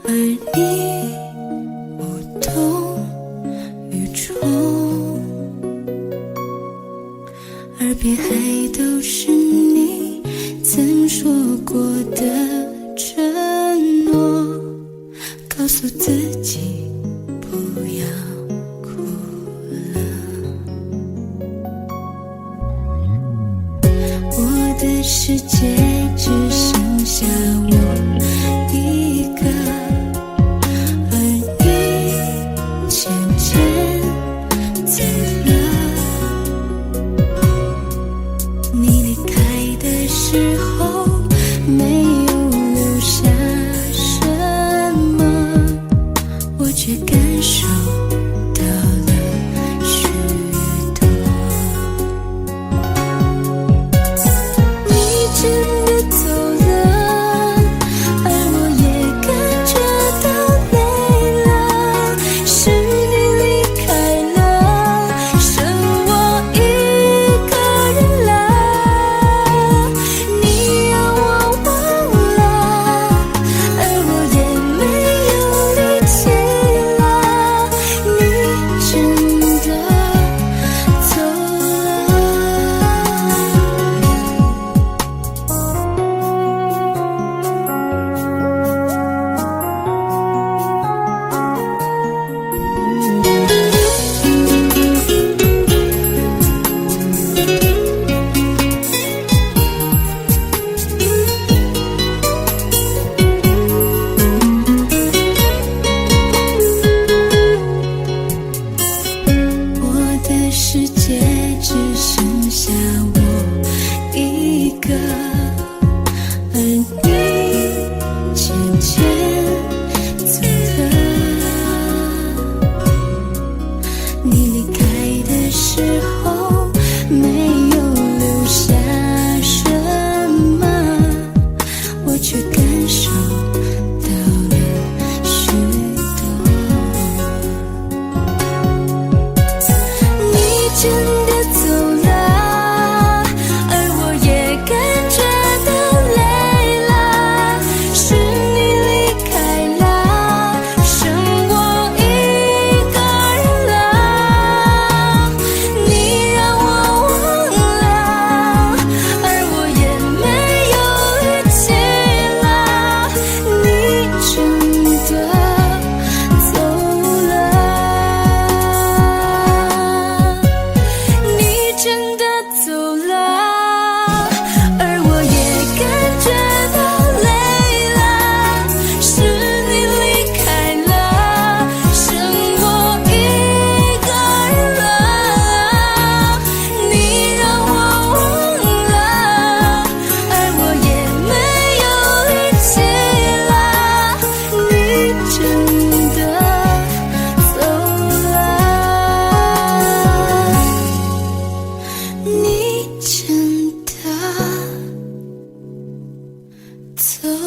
而你无动于衷，耳边还都是你曾说过的承诺，告诉自己不要哭了。我的世界只剩下我一个，而你渐渐走了。你离开的时候没有留下什么，我却感受到了许多。你真的走了，而我也感觉到累了，是你离开了，剩我一个人了。你让我忘了，而我也没有力气了，你真的走我的世界只剩下我一个，而你渐渐走了。你离开的时候没有留下什么，我却感受到了许多。你真的走了，而我也感觉到累了，是你离开了，剩我一个人了。你让我忘了，而我也没有力气了，你真的走了。你真的走了，而我也感觉到累了，是你离开了，剩我一个人了。你让我忘了，而我也没有力气了，你真的走了。你真的走了。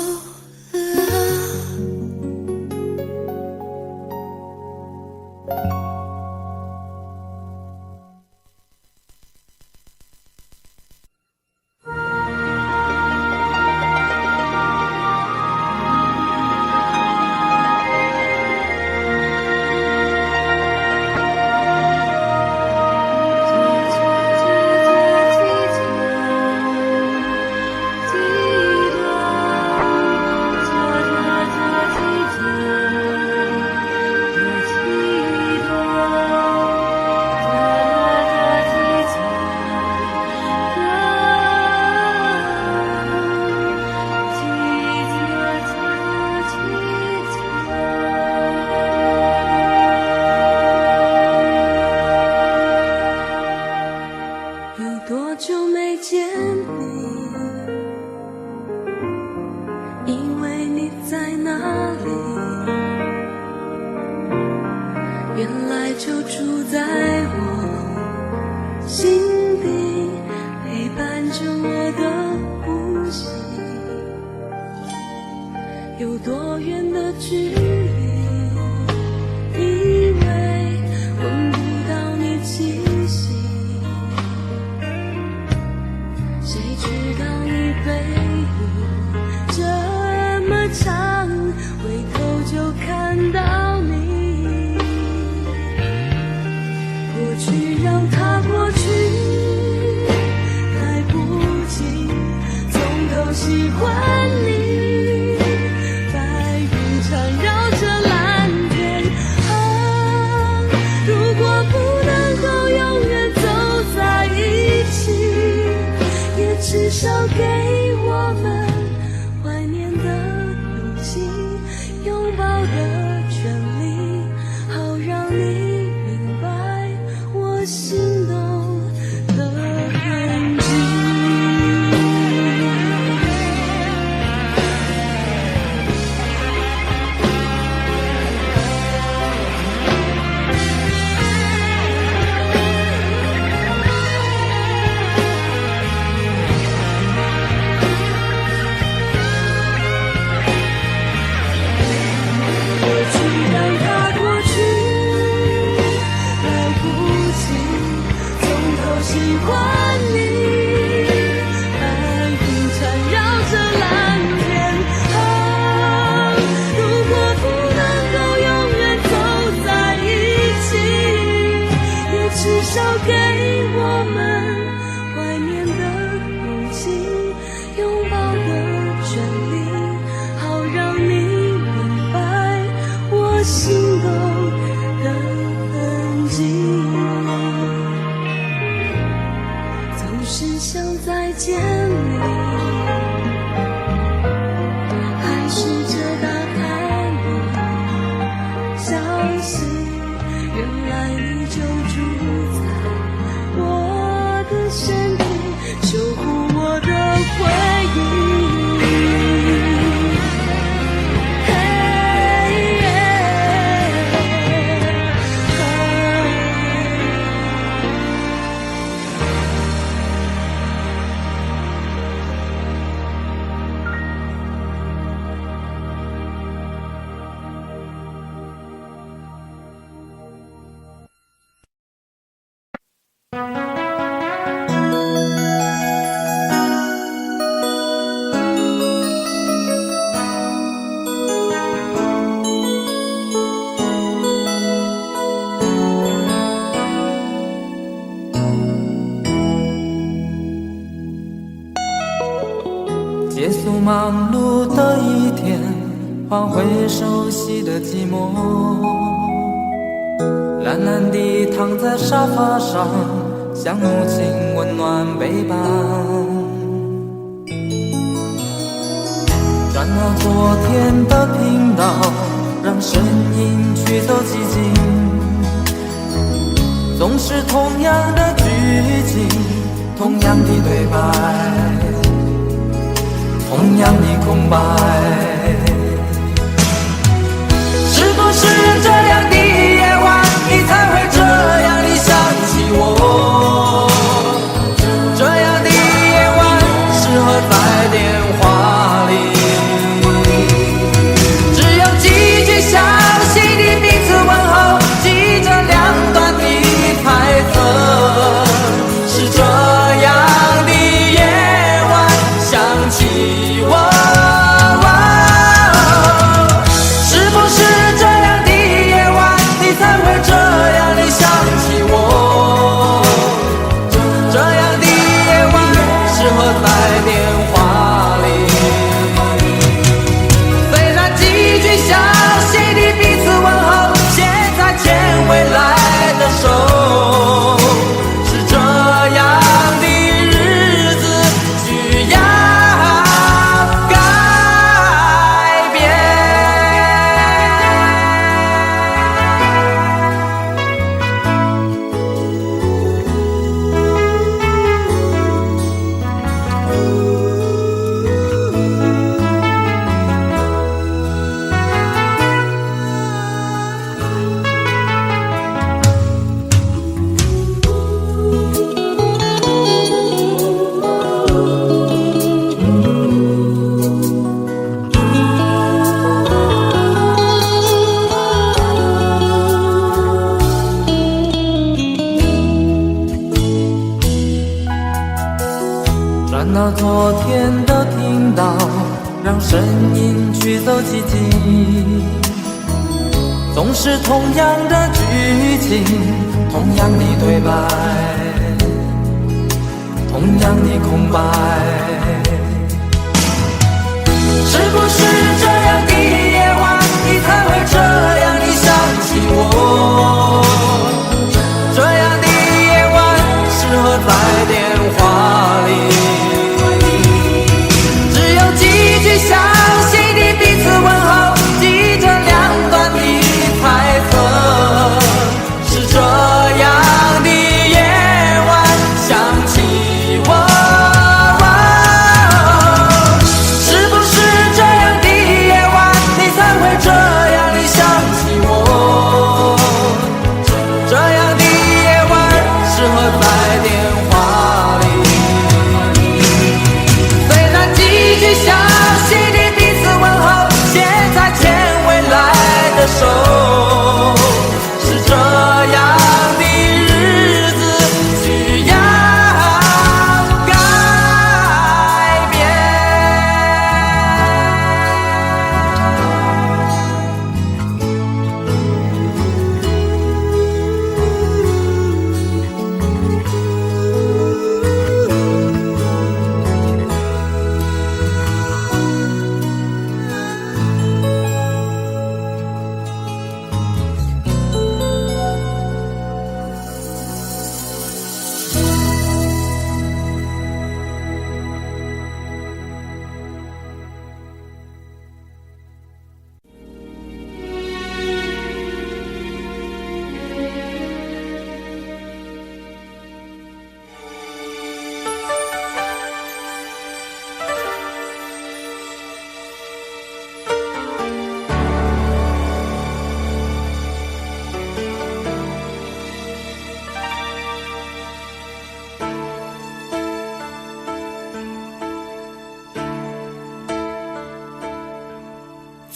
有多久没见你？因为你在哪里？原来就住在我心底，陪伴着我的呼吸。有多远的距离？因为闻不到你气息。谁知道你背影这么长，回头就的权利，好让你明白我心动的痕迹。喜欢你，白云缠绕着蓝天。如果不能够永远走在一起，也至少给我们怀念的勇气，拥抱的权利，好让你明白我心动的痕迹。是想再见你，还试着打开你消息，原来你就住在我的身体，守护我的回忆。结束忙碌的一天，换回熟悉的寂寞，懒懒地躺在沙发上，像母亲温暖背膀，转了昨天的频道，让声音驱走寂静，总是同样的剧情，同样的对白，同样的空白。是不是这样的夜晚，你才会这样地想起我？这样的夜晚适合在电话里，只有几句详细的彼此问候，记着两段的猜测。是这样的夜晚想起我，是不是这样的夜晚，你才会这样地想起我？这样的夜晚适合在电话里，虽然几句详细的彼此问候，现在牵未来的手，是这样的日子需要改变。转到昨天的频道，让声音驱走寂静，总是同样的剧情，同样的对白，同样的空白。是不是这样的夜晚，你才会这样地想起我？这样的夜晚适合在电话里，详细的彼此问候，记着两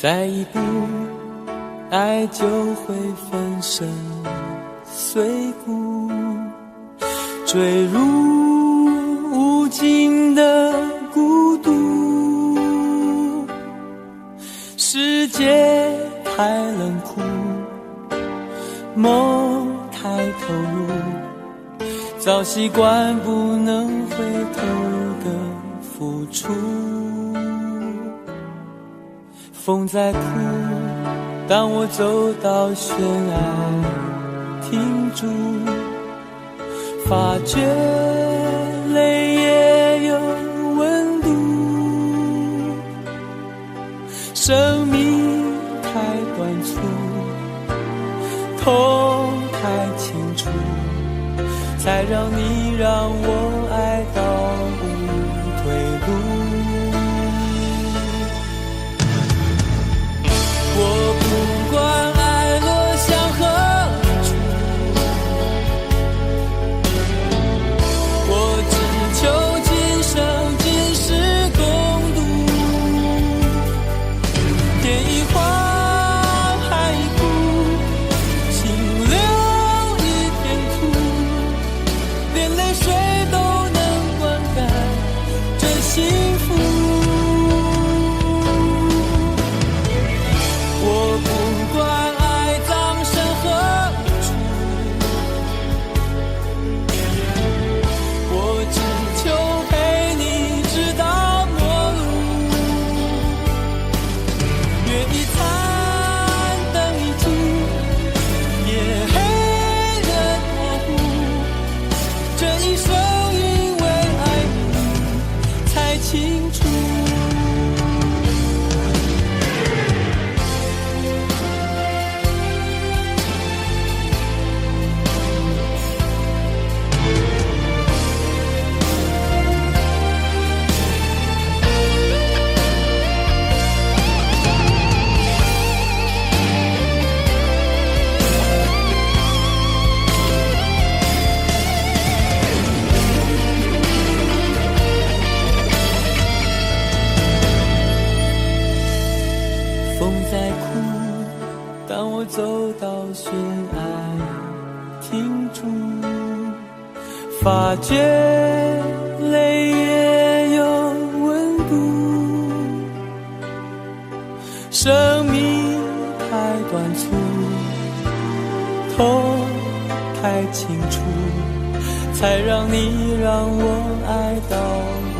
再一步，爱就会粉身碎骨，坠入无尽的孤独。世界太冷酷，梦太投入，早习惯不能回头的付出。风在哭，当我走到悬崖停住，发觉泪也有温度。生命太短促，痛太清楚，才让你让我爱到无退路。我不管爱落向何处，我只求今生今世共度。天一荒，海一枯，清流一片土，连泪水都能灌溉这幸福。我不管爱葬身何处，我只求陪你直到末路。月一残，灯一烛，夜黑人模糊，这一生因为爱你才清楚。风在哭，当我走到悬崖停住，发觉泪也有温度。生命太短促，痛太清楚，才让你让我爱到无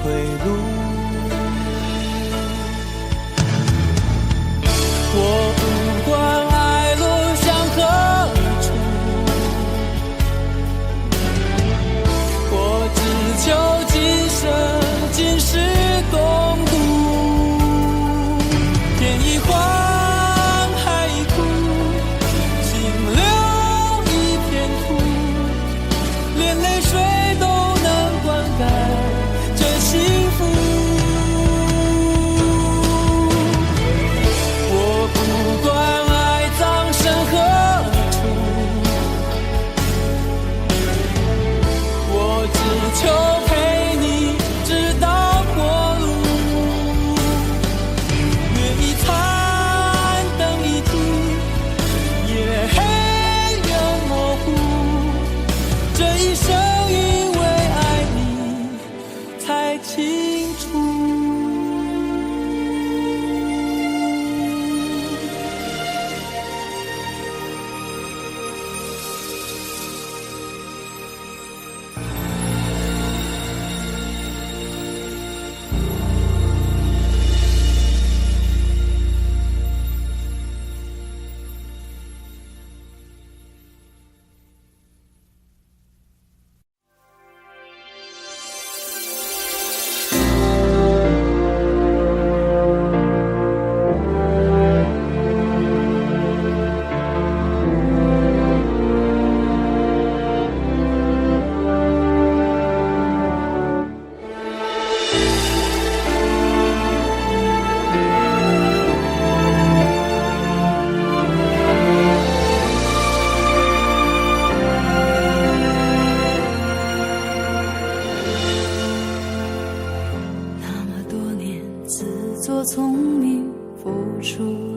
退路。我不管爱落向何处，我只求今生今世共度。天一荒，海一枯，清流一片土，连泪水都能灌溉这幸福。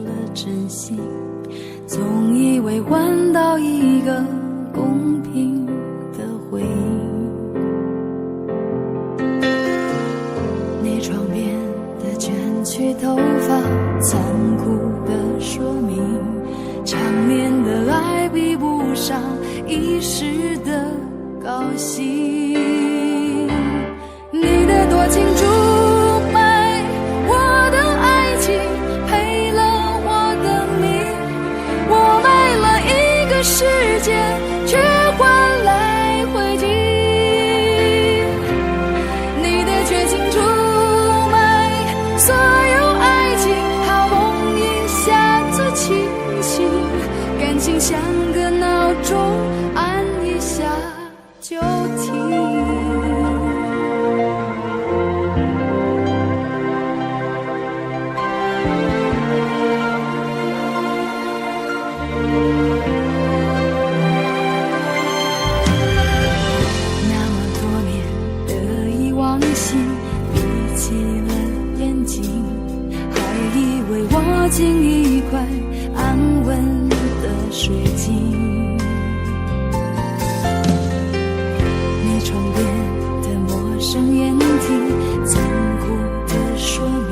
了真心，总以为换到一个公平的回应。你窗边的卷曲头发，残酷的说明，长年的爱比不上一时的高兴。你的多情出卖我的爱情，赔了我的命，我卖了一个世界，却换来灰烬。你的绝情出卖所有爱情，好梦一下子清醒，感情像个闹钟，按一下就停。握紧一块安稳的水晶，你窗边的陌生眼睛，残酷的说明，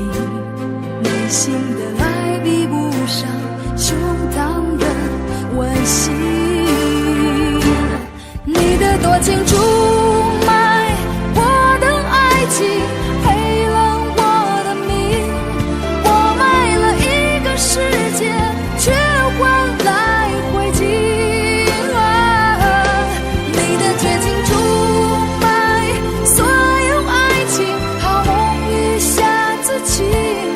内心的爱比不上胸膛的温馨。你的多情出卖我的爱情，赔了我的命，我卖了一个世界，却换来灰烬。你的绝情出卖所有爱情，好梦一下子清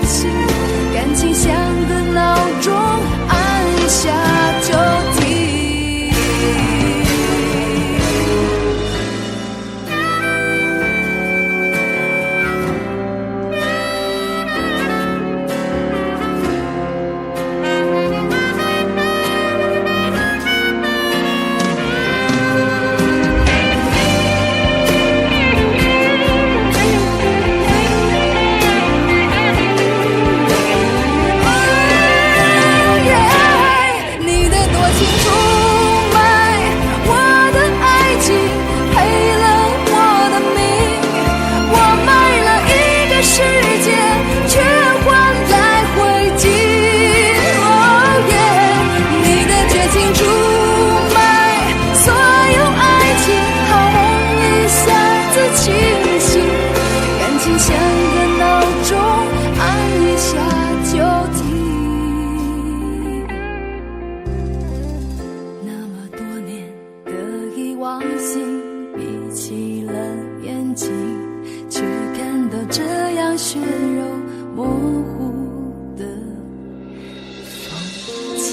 醒，感情像个闹钟，按下就停。血肉模糊的风景。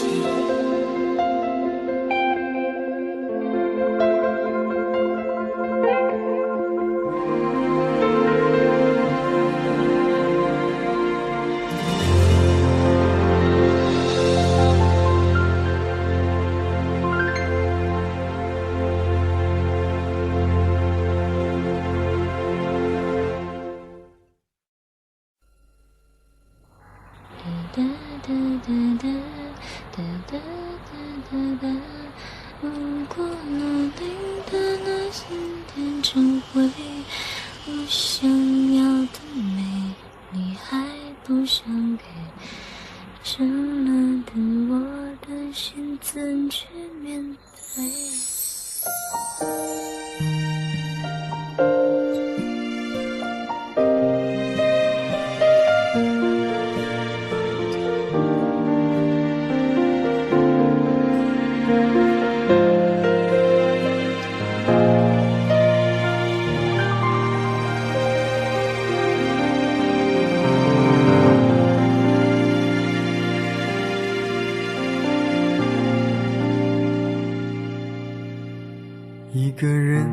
如果努力的那些天成为我想要的美，你还不想给深了的我的心怎去面对？一个人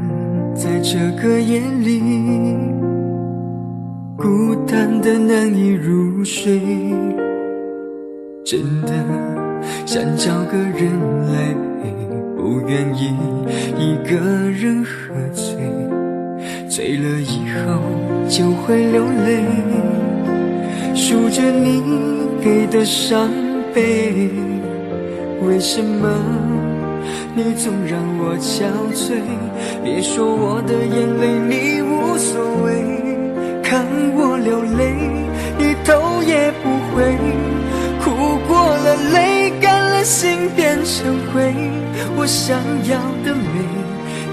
在这个夜里，孤单的难以入睡，真的想找个人来陪，不愿意一个人喝醉，醉了以后就会流泪，数着你给的伤悲，为什么你总让我憔悴？别说我的眼泪你无所谓，看我流泪你头也不回，哭过了泪干了心变成灰，我想要的美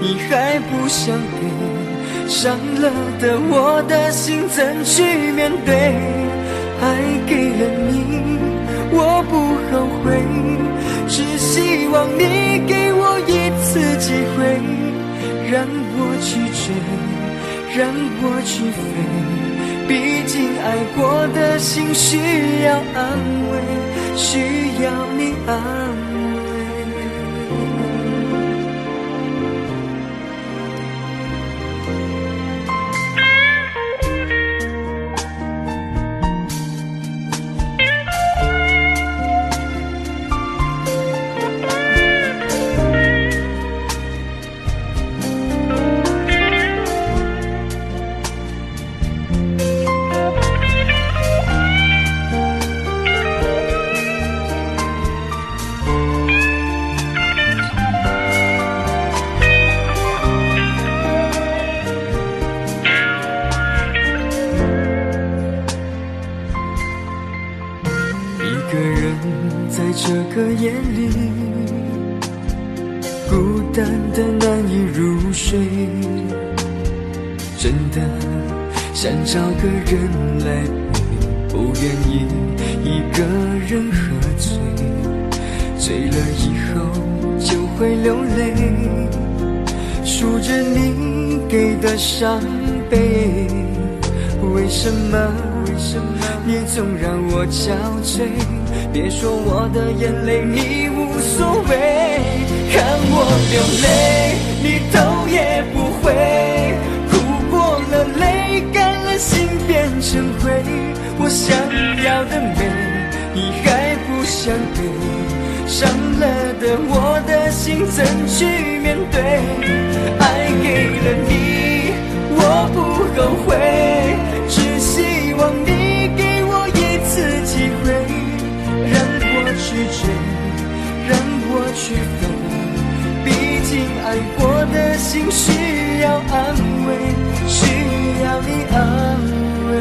你还不想给，伤了的我的心怎去面对？爱给了你我不后悔，只希望你给我一次机会，让我去追，让我去飞，毕竟爱过的心需要安慰，需要你安慰。一个人在这个夜里，孤单的难以入睡，真的想找个人来陪，不愿意一个人喝醉，醉了以后就会流泪，数着你给的伤悲，为什么你总让我憔悴？别说我的眼泪你无所谓，看我流泪你头也不回，哭过了泪干了心变成灰，我想要的美你还不想给，伤了的我的心怎去面对？爱给了你我不后悔，只希望你给我一次机会，让我去追，让我去飞，毕竟爱过的心需要安慰，需要你安慰。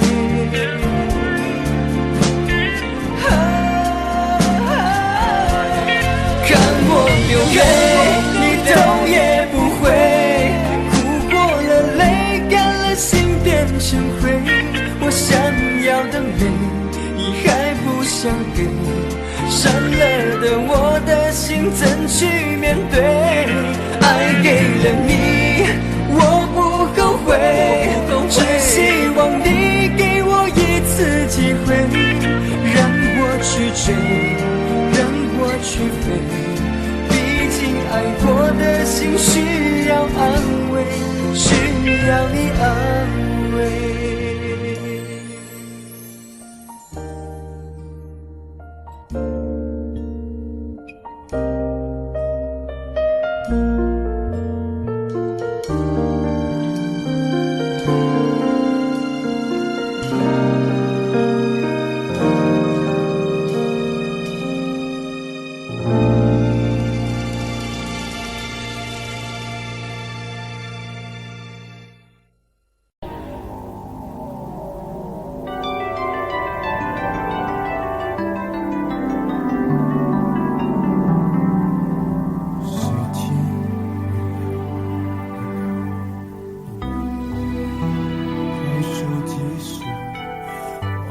看我流泪你头也不回，哭过了泪干了心变成灰，我想要的美你还不想给，伤了的我的心怎去面对？爱给了你我不后悔，只希望你给我一次机会，让我去追，让我去飞，毕竟爱过的心需要安慰，需要你安慰。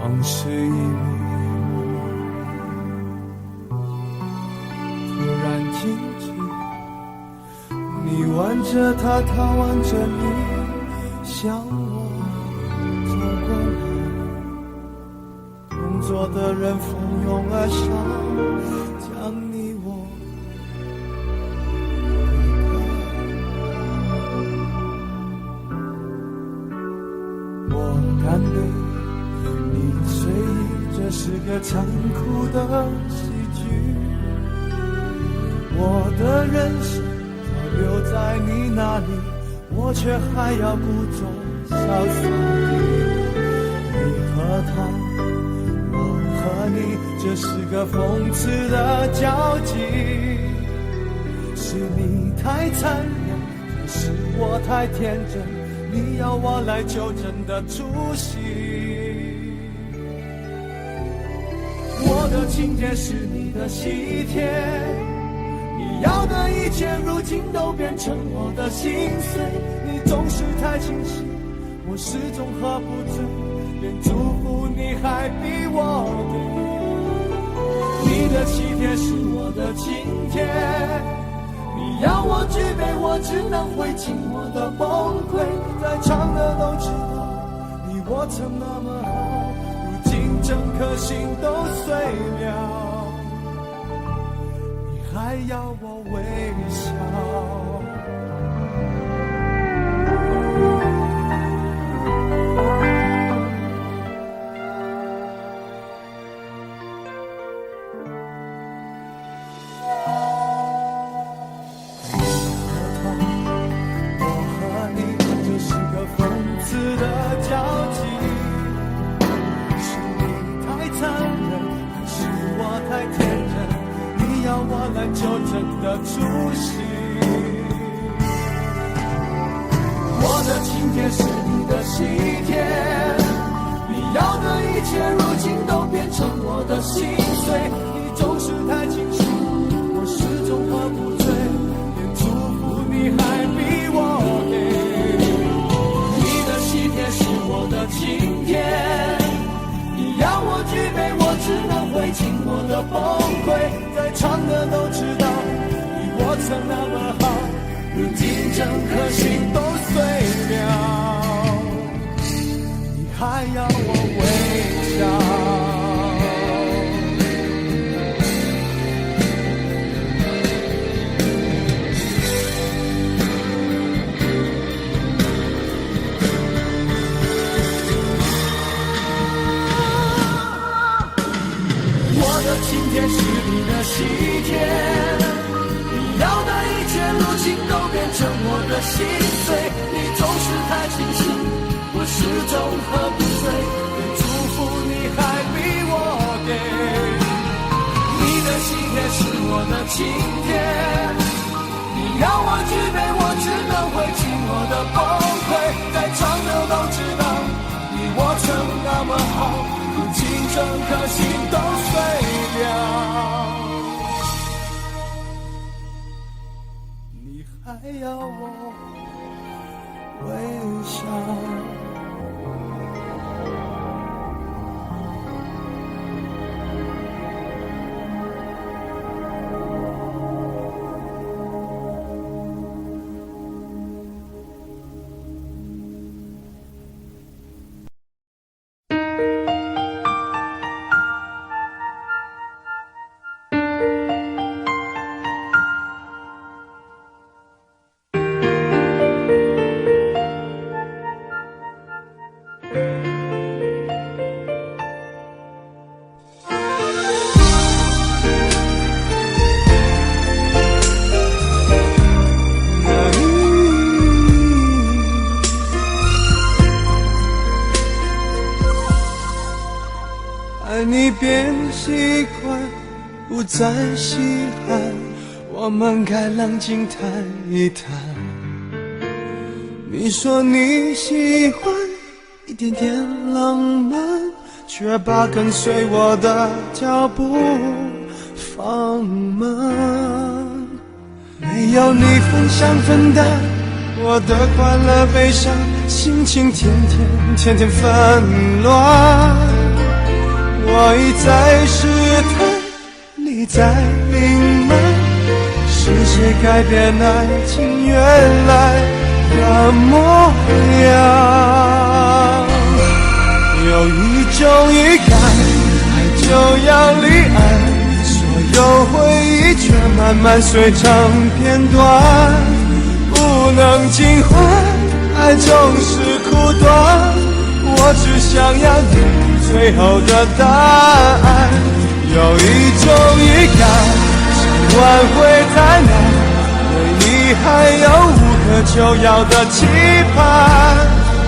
往事一幕突然静止，你挽着他，他挽着你，向我走过来，同桌的人蜂拥而上，将你我推开。我干杯你醉意，这是个残酷的喜剧，我的人生早留在你那里，我却还要故作潇洒地，你和他，我和你这是个讽刺的交集，是你太残忍，还是我太天真？你要我来纠正的出戏。我的情节是你的喜帖，你要的一切如今都变成我的心碎。你总是太清醒，我始终喝不醉，连祝福你还逼我给。你的喜帖是我的请帖，你要我举杯，我只能会尽我的崩溃。在场的都知道，你我曾那么好，如今整颗心都碎了，你还要我微笑。纠正的出息，我的情节是你的喜帖，你要的一切如今都变成我的心碎。你总是太清醒，我始终喝不醉，连祝福你还逼我给。你的喜帖是我的请帖，你要我举杯，我只能会尽我的崩溃。在场的都知道，你我曾那么好，如今整颗心都碎了，你还要我微笑。今天是你的喜帖，你要的一切如今都变成我的心碎。你总是太清醒，我始终喝不醉，连祝福你还逼我给。你的喜帖是我的请帖，你要我举杯，我只能会尽我的崩溃。在场的都知道，你我曾那么好，如今整颗心都碎了，你还要我微笑。爱你变习惯，不再稀罕，我们该冷静谈一谈。你说你喜欢一点点浪漫，却把跟随我的脚步放慢。没有你分享分担我的快乐悲伤，心情天天纷乱。我一再试探，你在隐瞒，是谁改变爱情原来的模样？有一种预感，爱就要离岸，所有回忆却慢慢碎成片段，不能尽欢，爱总是苦短，我只想要你最后的答案。有一种预感，想挽回太难，对你还有无可救药的期盼。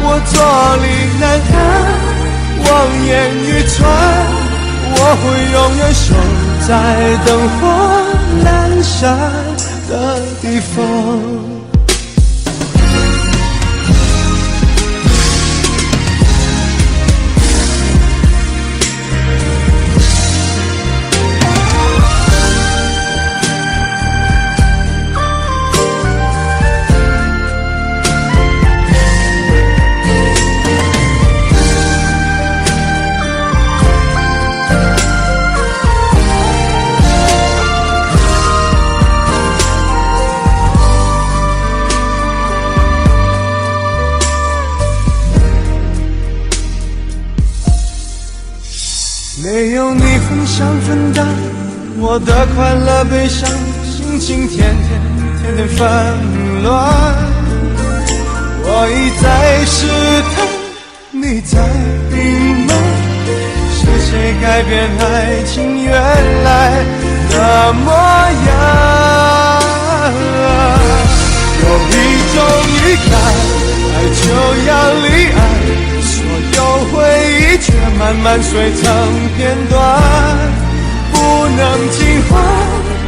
我坐立难安，望眼欲穿，我我会永远守在灯火阑珊的地方。没有你分享分担我的快乐悲伤，心情天天纷乱。我一再试探，你在隐瞒，是谁改变爱情原来的模样？有一种预感，爱就要离岸，所有回忆却慢慢碎成片段，不能尽欢，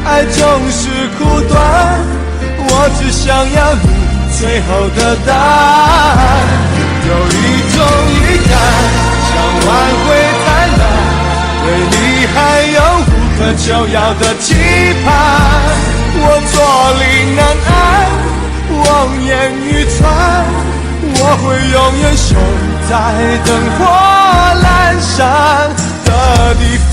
爱总是苦短，我只想要你最后的答案。有一种预感，想挽回太难，对你还有无可救药的期盼，我坐立难安，望眼欲穿，我会永远守在灯火阑珊的地方。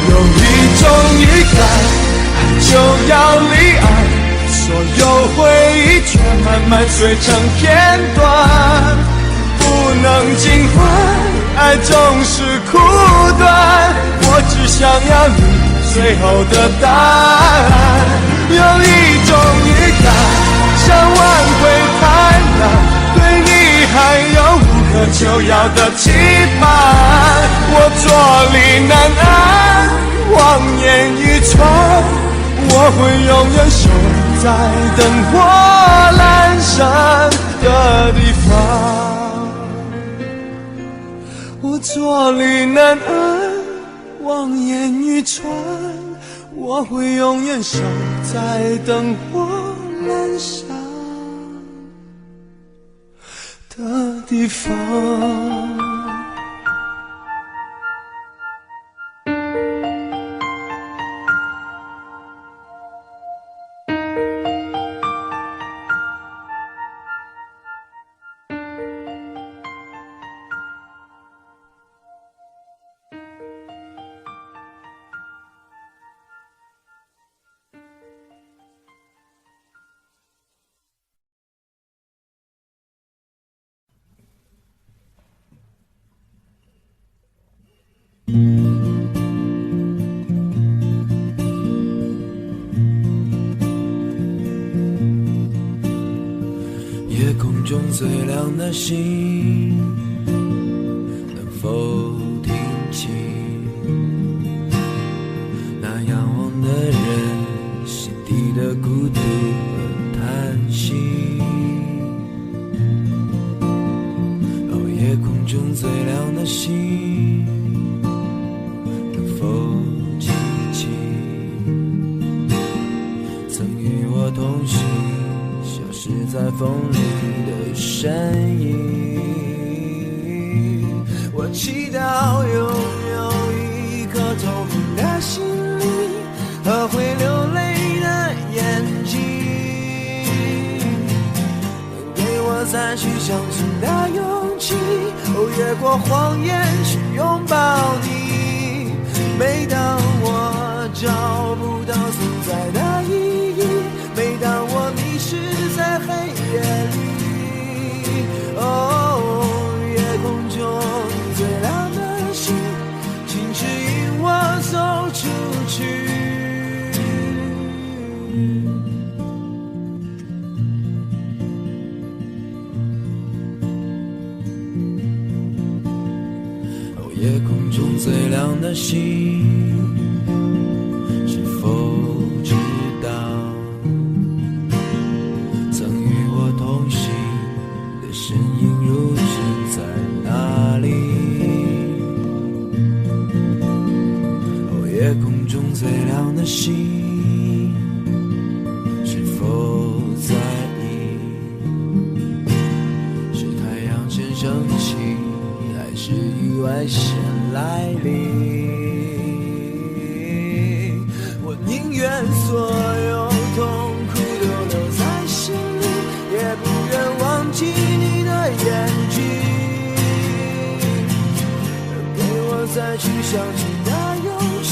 有一种预感，爱就要离岸，所有回忆却慢慢碎成片段，不能尽欢，爱总是苦短，我只想要你最后的答案。有一种预感，想挽回太难，对你还有无可救药的期盼，我坐立难安，望眼欲穿，我会永远守在灯火阑珊的地方。我坐立难安，望眼欲穿，我会永远守在灯火阑珊的地方。夜空中最亮的星，能否听清那仰望的人心底的孤独和叹息？哦，夜空中最亮的星，能否记起曾与我同行消失在风里的身影？我祈祷拥有一颗透明的心灵和会流泪的眼睛，能给我再去相信的勇气，越过谎言去拥抱你。每当我找不到存在的意义，每当我迷失在黑夜里，哦，夜空中最亮的星，请指引我走出去。哦，夜空中最亮的星，是否知的心是否在意？是太阳先升起，还是意外先来临？我宁愿所有痛苦都留在心里，也不愿忘记你的眼睛。给我再去相信的勇气，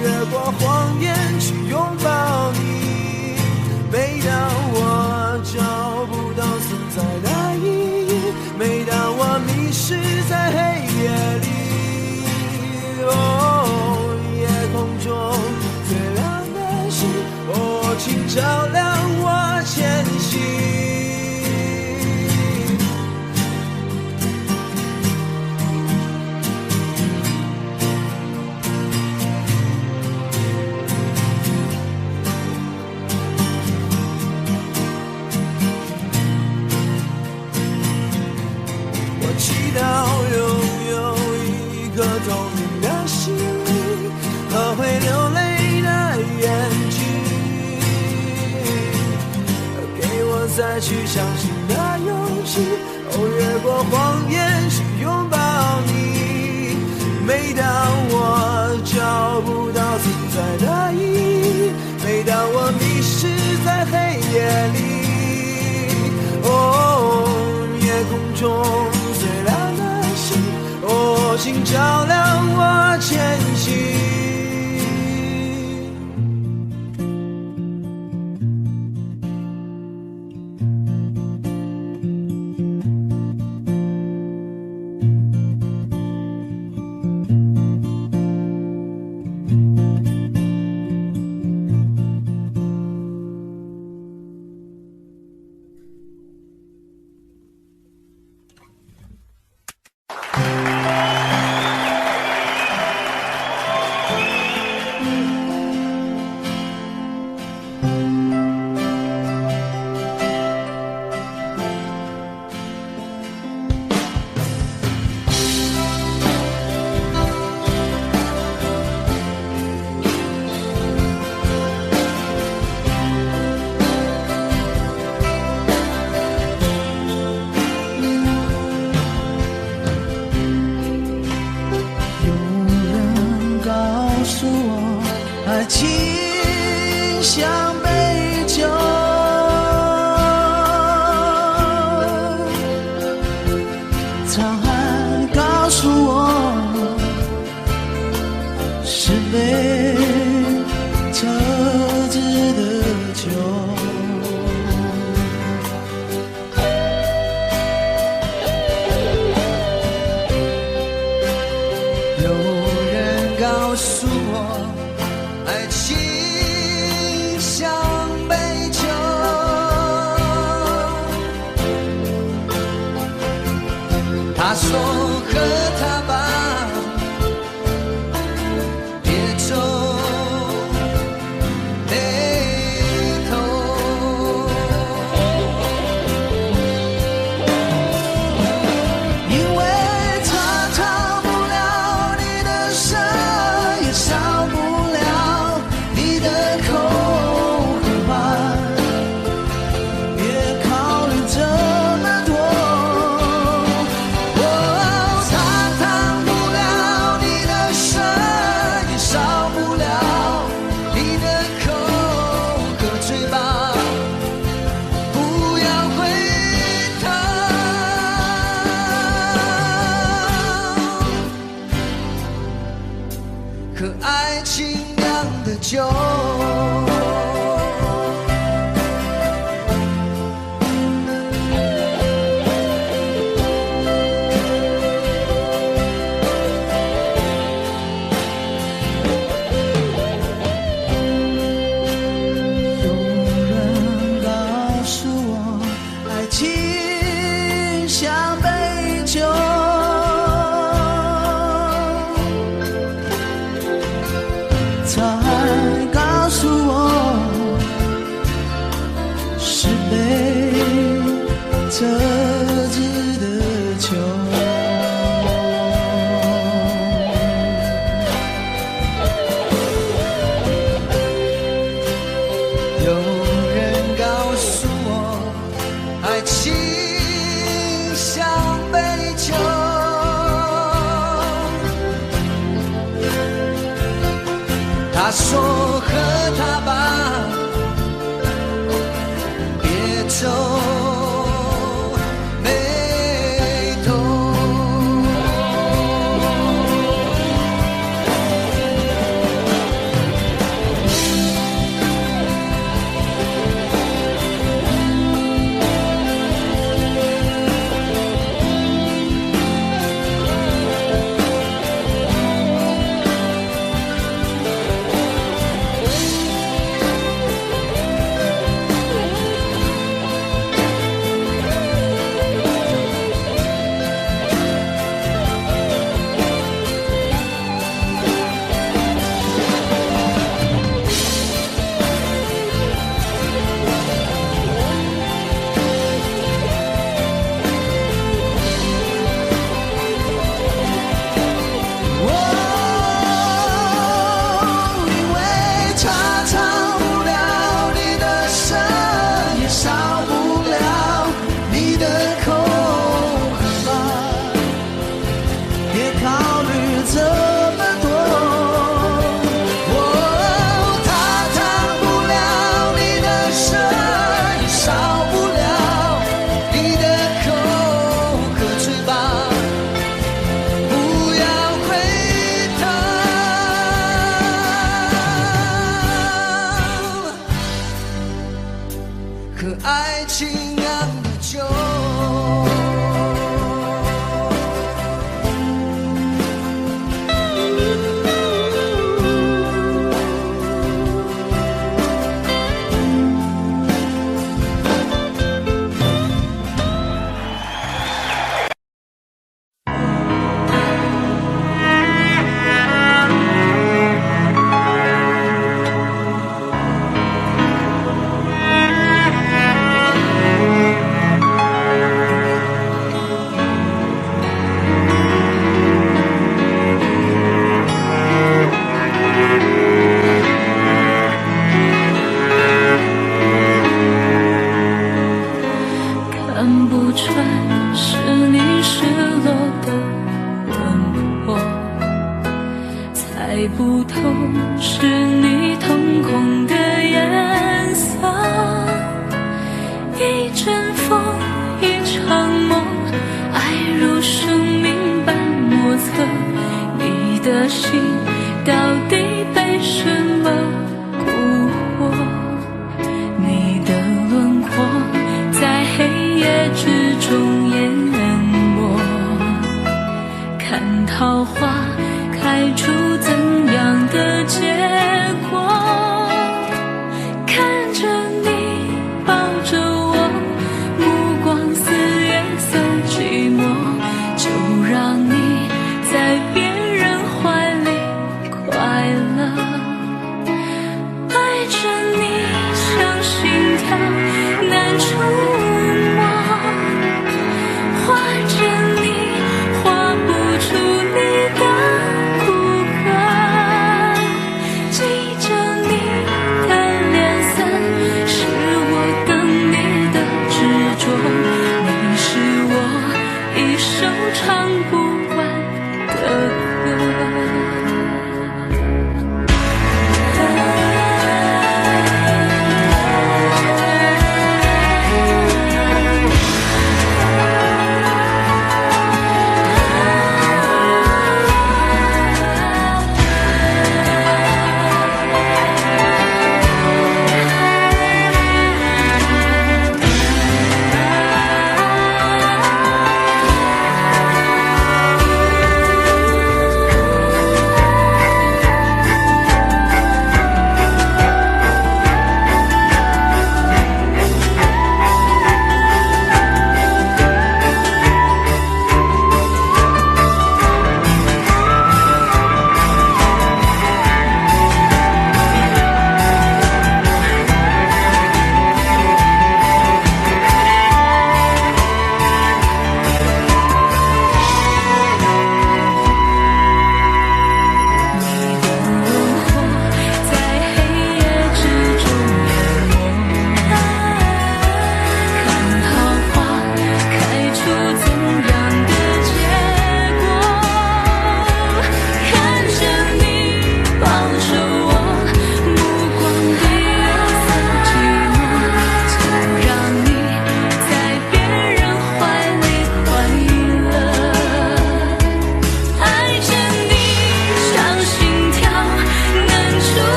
越过谎言去拥抱你。每当我找不到存在的意义，每当我迷失在黑夜里，夜空中最亮的星，请照亮我前行。祈祷拥有一颗透明的心灵和会流泪的眼睛，给我再去相信的勇气，越过谎言去拥抱你。每当我找不到存在的意义，每当我迷失在黑夜里，夜空中请照亮我前行。他说喝它吧，别皱眉头，因为它逃不了你的舌，也少不了你的口吧，别考虑这么多。可爱情酿的酒，有人告诉我，爱情像杯酒。他还告诉我，是杯特制的酒。手没痛。可爱情酿的酒，看不穿是你失落的轮廓，猜不透是你瞳孔的颜色。一阵风，一场梦，爱如生命般莫测。你的心到底被什么蛊惑？你的轮廓在黑夜之中淹没，看桃花开出怎样的结果？看着你抱着我，目光似月色寂寞，就让你在别人怀里快乐。爱着你像心跳难触摸，画着你画不出你的骨骼，记着你的脸色，是我等你的执着。你是我一首唱不完的歌。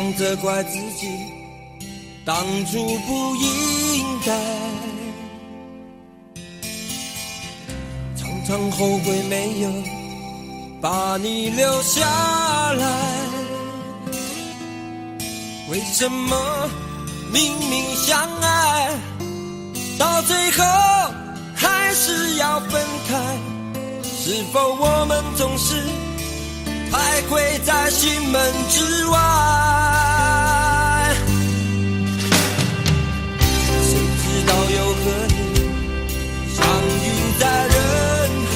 想责怪自己，当初不应该，常常后悔没有把你留下来。为什么明明相爱，到最后还是要分开？是否我们总是徘徊在心门之外？谁知道又和你相遇在人海，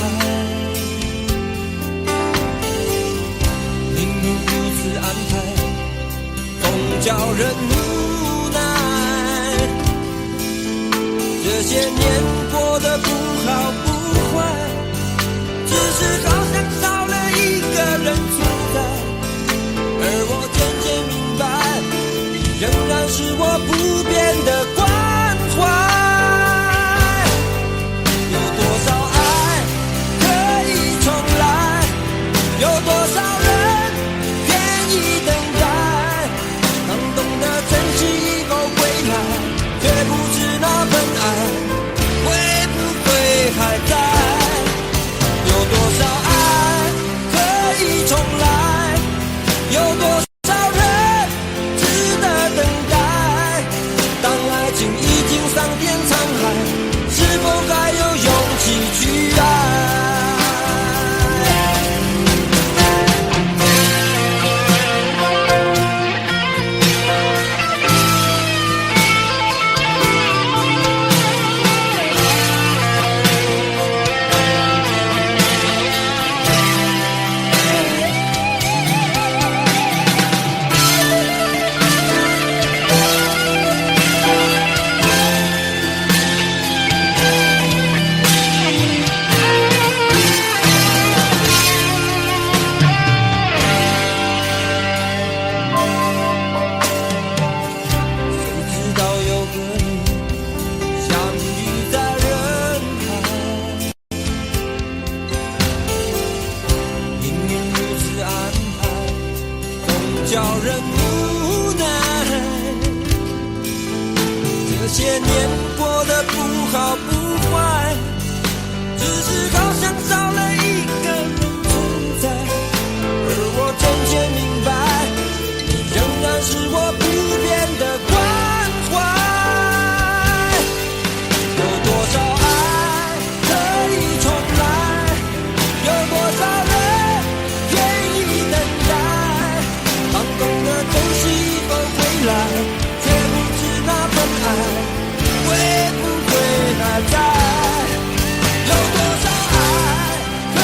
命运如此安排，总叫人无奈。这些年过得不好不坏，只是好像少了一个人存在，而我渐渐明白，你仍然是我不变的关怀。有多少爱可以重来，有多少人愿意等待，当懂得珍惜以后回来，却不知那份爱会不会还在。有多少爱可以重来，有多少人值得等待，当爱情已经桑田沧海，是否还有勇气去爱？叫人无奈，这些年过得不好不坏，只是好像少了一个人存在，而我渐渐明白，你仍然是我不变的关怀。有多少爱可以重来，有多少人愿意等待，当懂得珍惜以后回来，却不知那份爱会不会还在。有多少爱可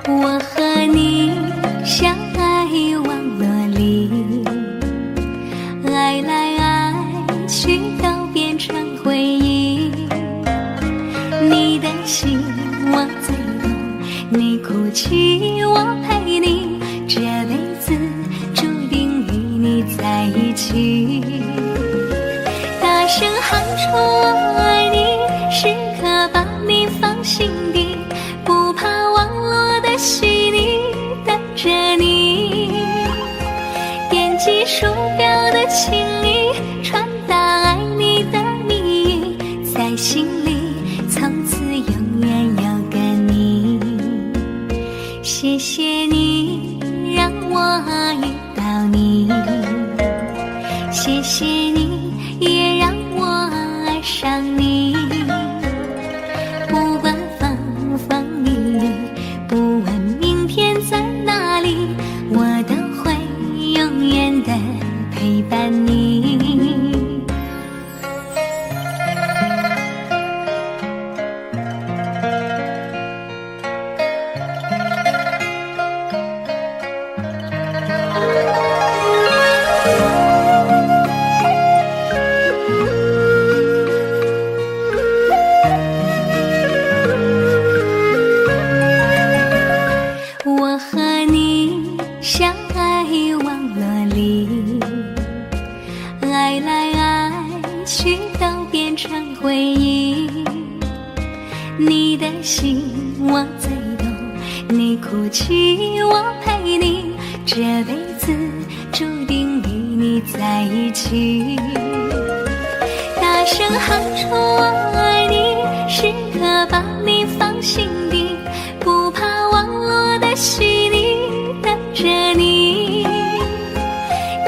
我和你相爱网络里，爱来爱去都变成回忆。你的心我最懂，你哭泣我陪你，这辈子注定与你在一起。大声喊出我爱你，时刻把你放心底，不怕网络的洗礼，等着你。点击鼠标的情意，传达爱你的蜜语，在心里从此永远有个你。谢谢你让我遇到你，谢谢你也让我爱上你。不管风风雨雨，不问明天在哪里，我都会永远的陪伴你。我和你相爱网络里，爱来爱去都变成回忆。你的心我最懂，你哭泣我陪你，这辈子注定与你在一起。大声喊出我爱你，时刻把你放心底，不怕网络的洗礼，等着你。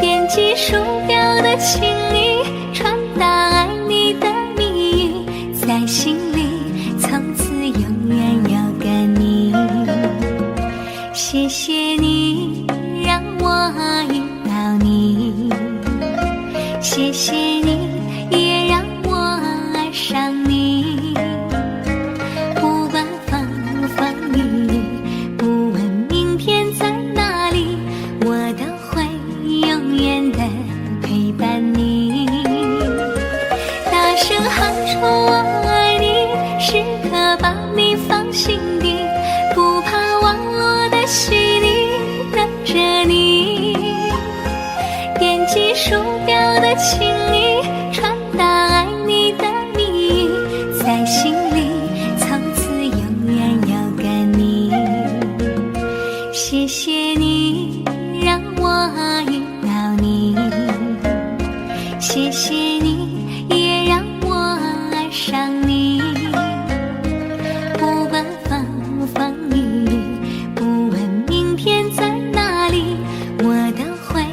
点击鼠标的情意，传达爱你的蜜语，在心里从此永远有个你。谢谢你让我遇到你，谢谢你也让我爱上你。不管风风雨雨，不问明天在哪里，我都会永远的陪伴你。大声喊出我爱你，时刻把你放心底，不怕网络的洗礼，等着你。点击鼠标的情意，传达爱你的蜜语，在心里从此永远有个你。谢谢你让我遇到你，谢谢你也让我爱上你。不管风风雨雨，不问明天在哪里，我都会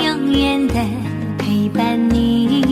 永远的陪伴你。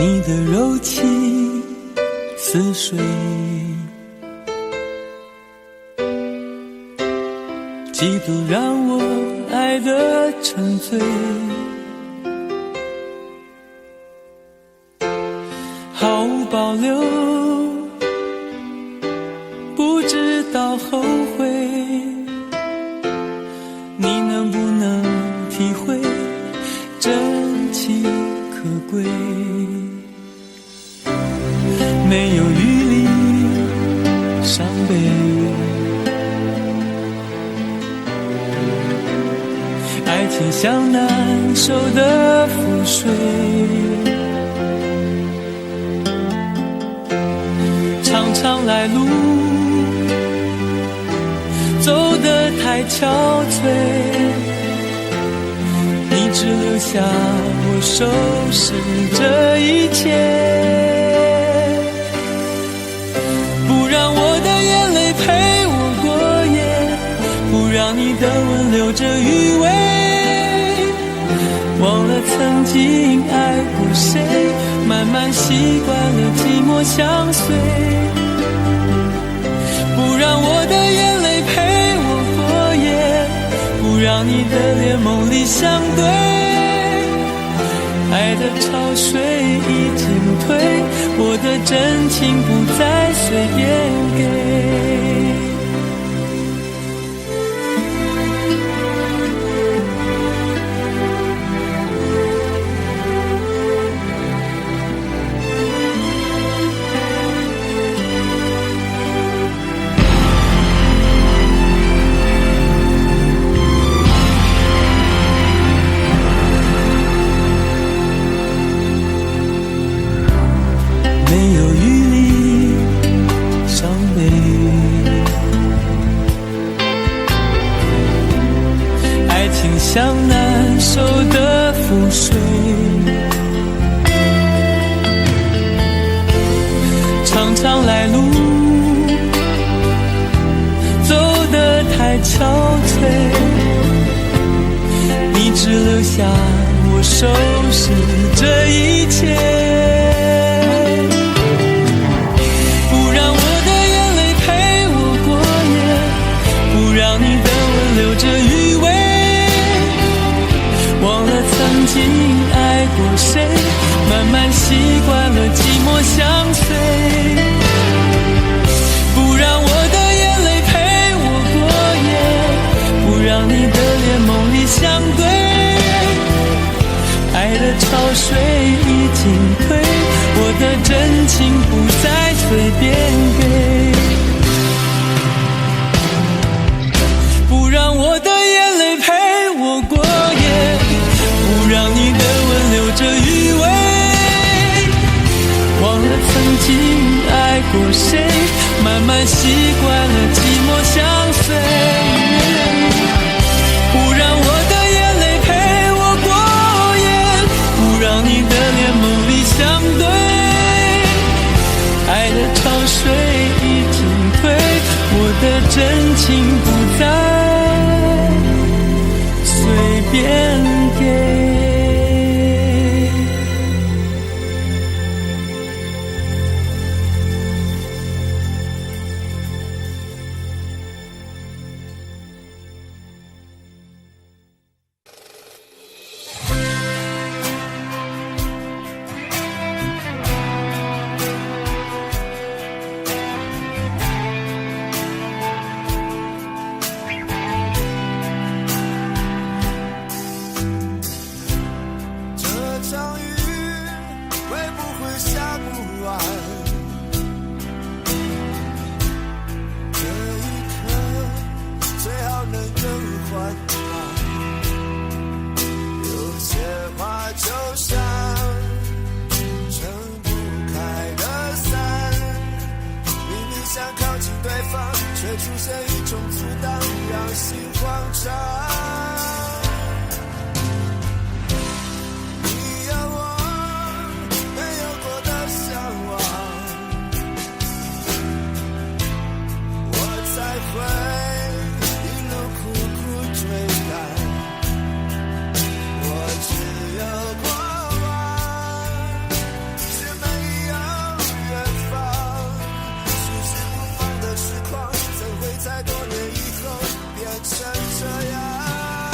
你的柔情似水，几度让我爱得沉醉，毫无保留，不知道后悔。你能不能体会真情可贵？没有余力伤悲，情像难收的覆水，常常来路走得太憔悴，你只留下我收拾这一切，不让我的眼泪陪我过夜，不让你的吻留着余味，忘了曾经爱过谁，慢慢习惯了寂寞相随，不让我的眼泪陪我过夜，不让你的脸梦里相对，爱的潮水已经退，我的真情不再随便给。像难收的覆水，常常来路走得太憔悴，你只留下我收拾这一切，不让我的眼泪陪我过夜，不让你的吻留着余味，忘了曾经爱过谁，慢慢习惯了寂寞相随，不让我的眼泪陪我过夜，不让你的脸梦里相对，爱的潮水已经退，我的真情不再随便给，不让我的眼泪陪我过夜，不让你的吻留着余味，忘了曾经爱过谁，慢慢习惯了寂寞相随，不让我的眼泪陪我过夜，不让你的脸梦里相对，爱的潮水已经退，我的真情不再随便给。在多年以后变成这样。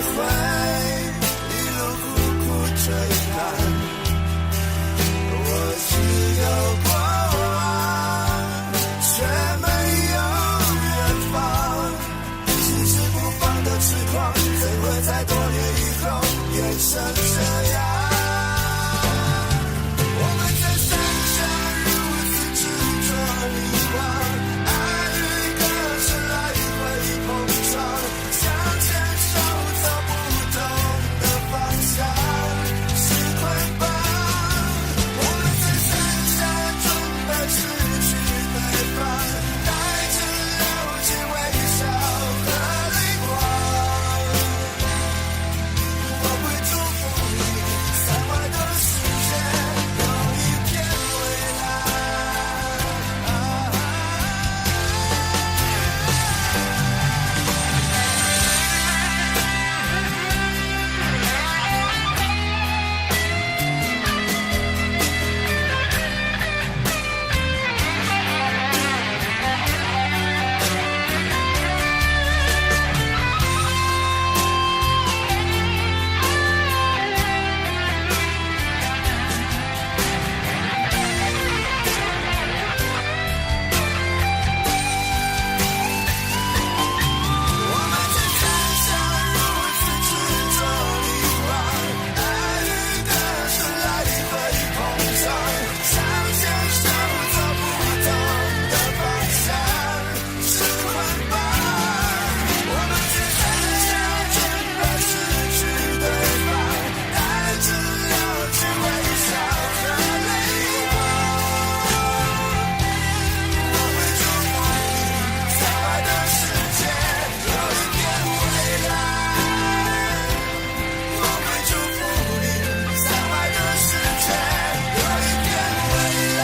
回，一路苦苦追赶，我只有过往，却没有远方。迟迟不放的痴狂，怎会在多年以后变成这样？我们在山下如此执着迷惘，爱与歌声来回碰撞，向前手走不同的方向，是捆绑。我们在山下准备失去对方，带着了解微笑和泪光。我会祝福你，散外的世界有一片未来。我们在山下如此执着迷惘，爱与歌声来回碰撞，向前手走不同的方向，是捆绑。我们在山下准备失去对方，带着了解微笑和泪光。我会祝福你，在外的世界有一片未来。我会祝福你，在外的世界有一片未来。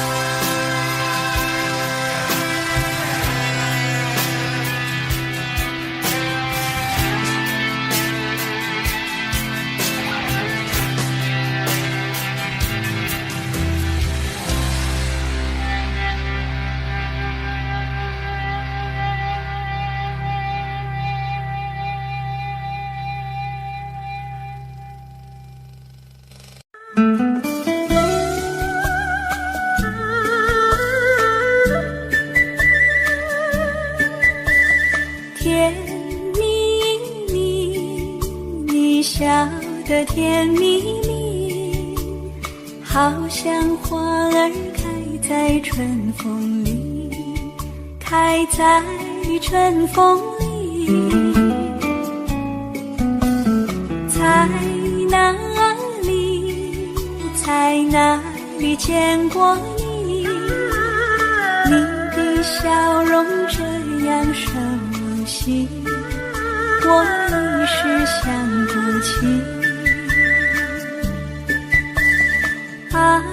甜蜜蜜，你笑得甜蜜蜜，好像花儿开在春风里，开在春风里。在哪里，在哪里见过你？你的笑容这样熟悉，我一时想不起。啊，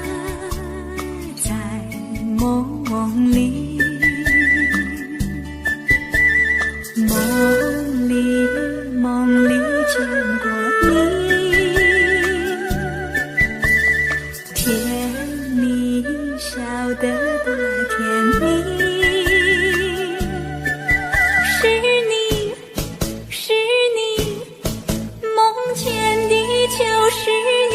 在梦里，梦里见过你，甜蜜笑得多甜蜜。是你，梦见的就是你。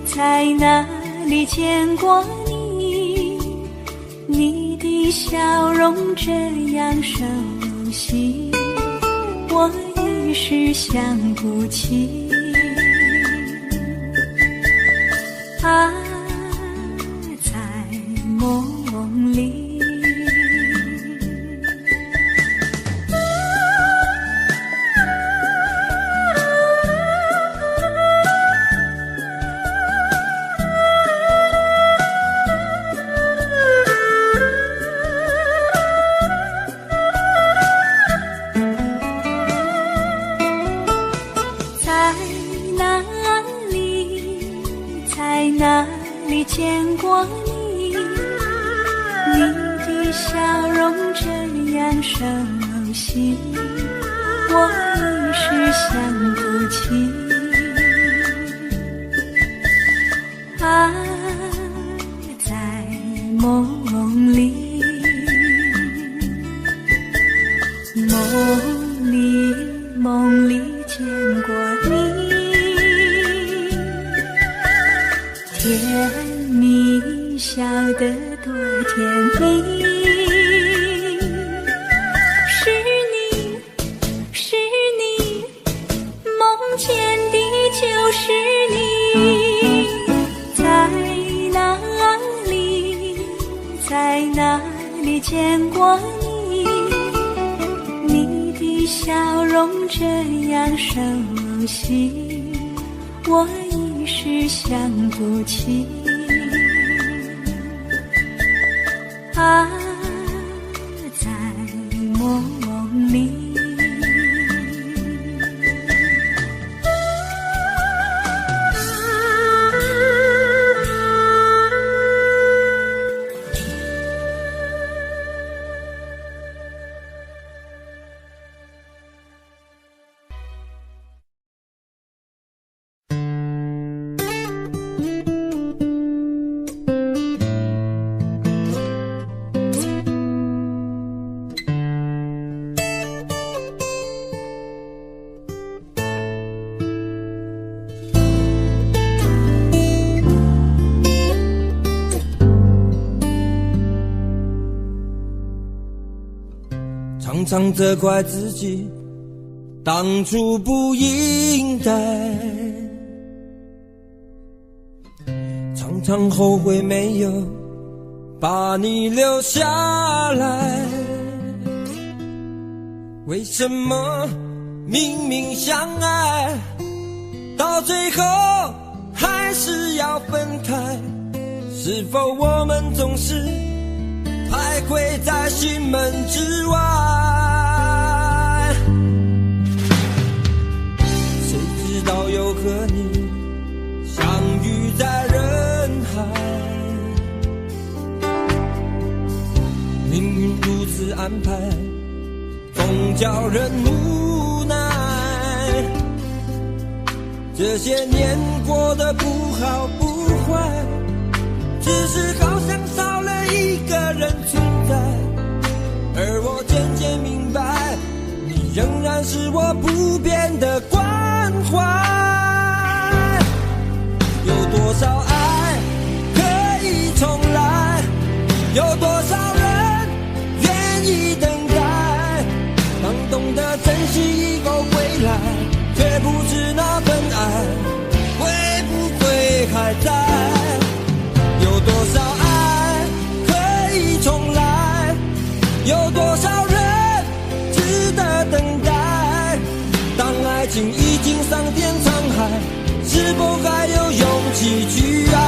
在哪里见过你？你的笑容这样熟悉，我一时想不起。啊，在梦里。在哪里见过你？你的笑容这样熟悉，我一时想不起。啊，在梦里。是你，梦见的就是你，在哪里，在哪里见过你？你的笑容这样熟悉，我一时想不起。啊，在梦里。常常责怪自己当初不应该，常常后悔没有把你留下来。为什么明明相爱，到最后还是要分开？是否我们总是徘徊在心门之外？谁知道又和你相遇在人海，命运如此安排，总叫人无奈。这些年过得不好不坏，只是好像少了一个人存在，而我渐渐明白，你仍然是我不变的关怀。有多少爱可以重来，有多少人愿意等待，当懂得珍惜以后回来，却不知那份爱会不会还在。有多少爱可以重来，有多少人值得等待，当爱情已经桑田沧海，是否还有勇气去爱？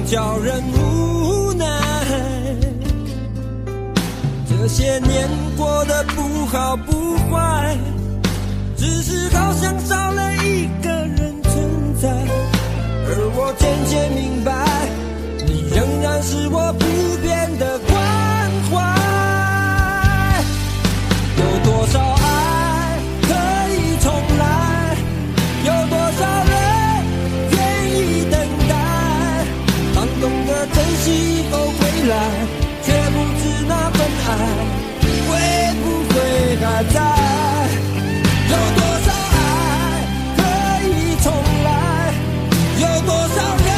叫人无奈，这些年过得不好不坏，只是好像少了一个人存在，而我渐渐明白，你仍然是我不变的关怀。有多少爱可以重来，有多少人愿意等待，懂得珍惜以后回来，却不知那份爱会不会还在。有多少爱可以重来，有多少人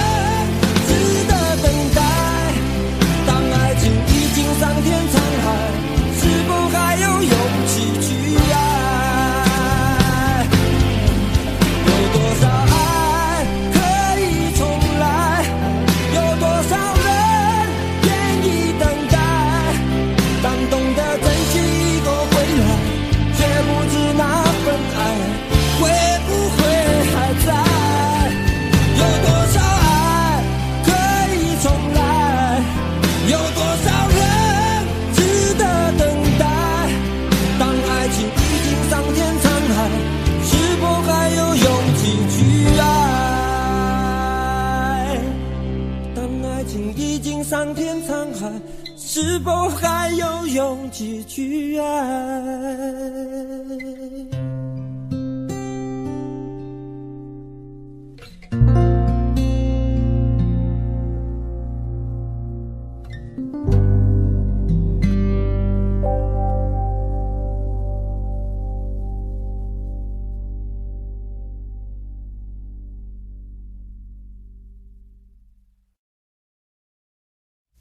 桑田沧海，是否还有勇气去爱？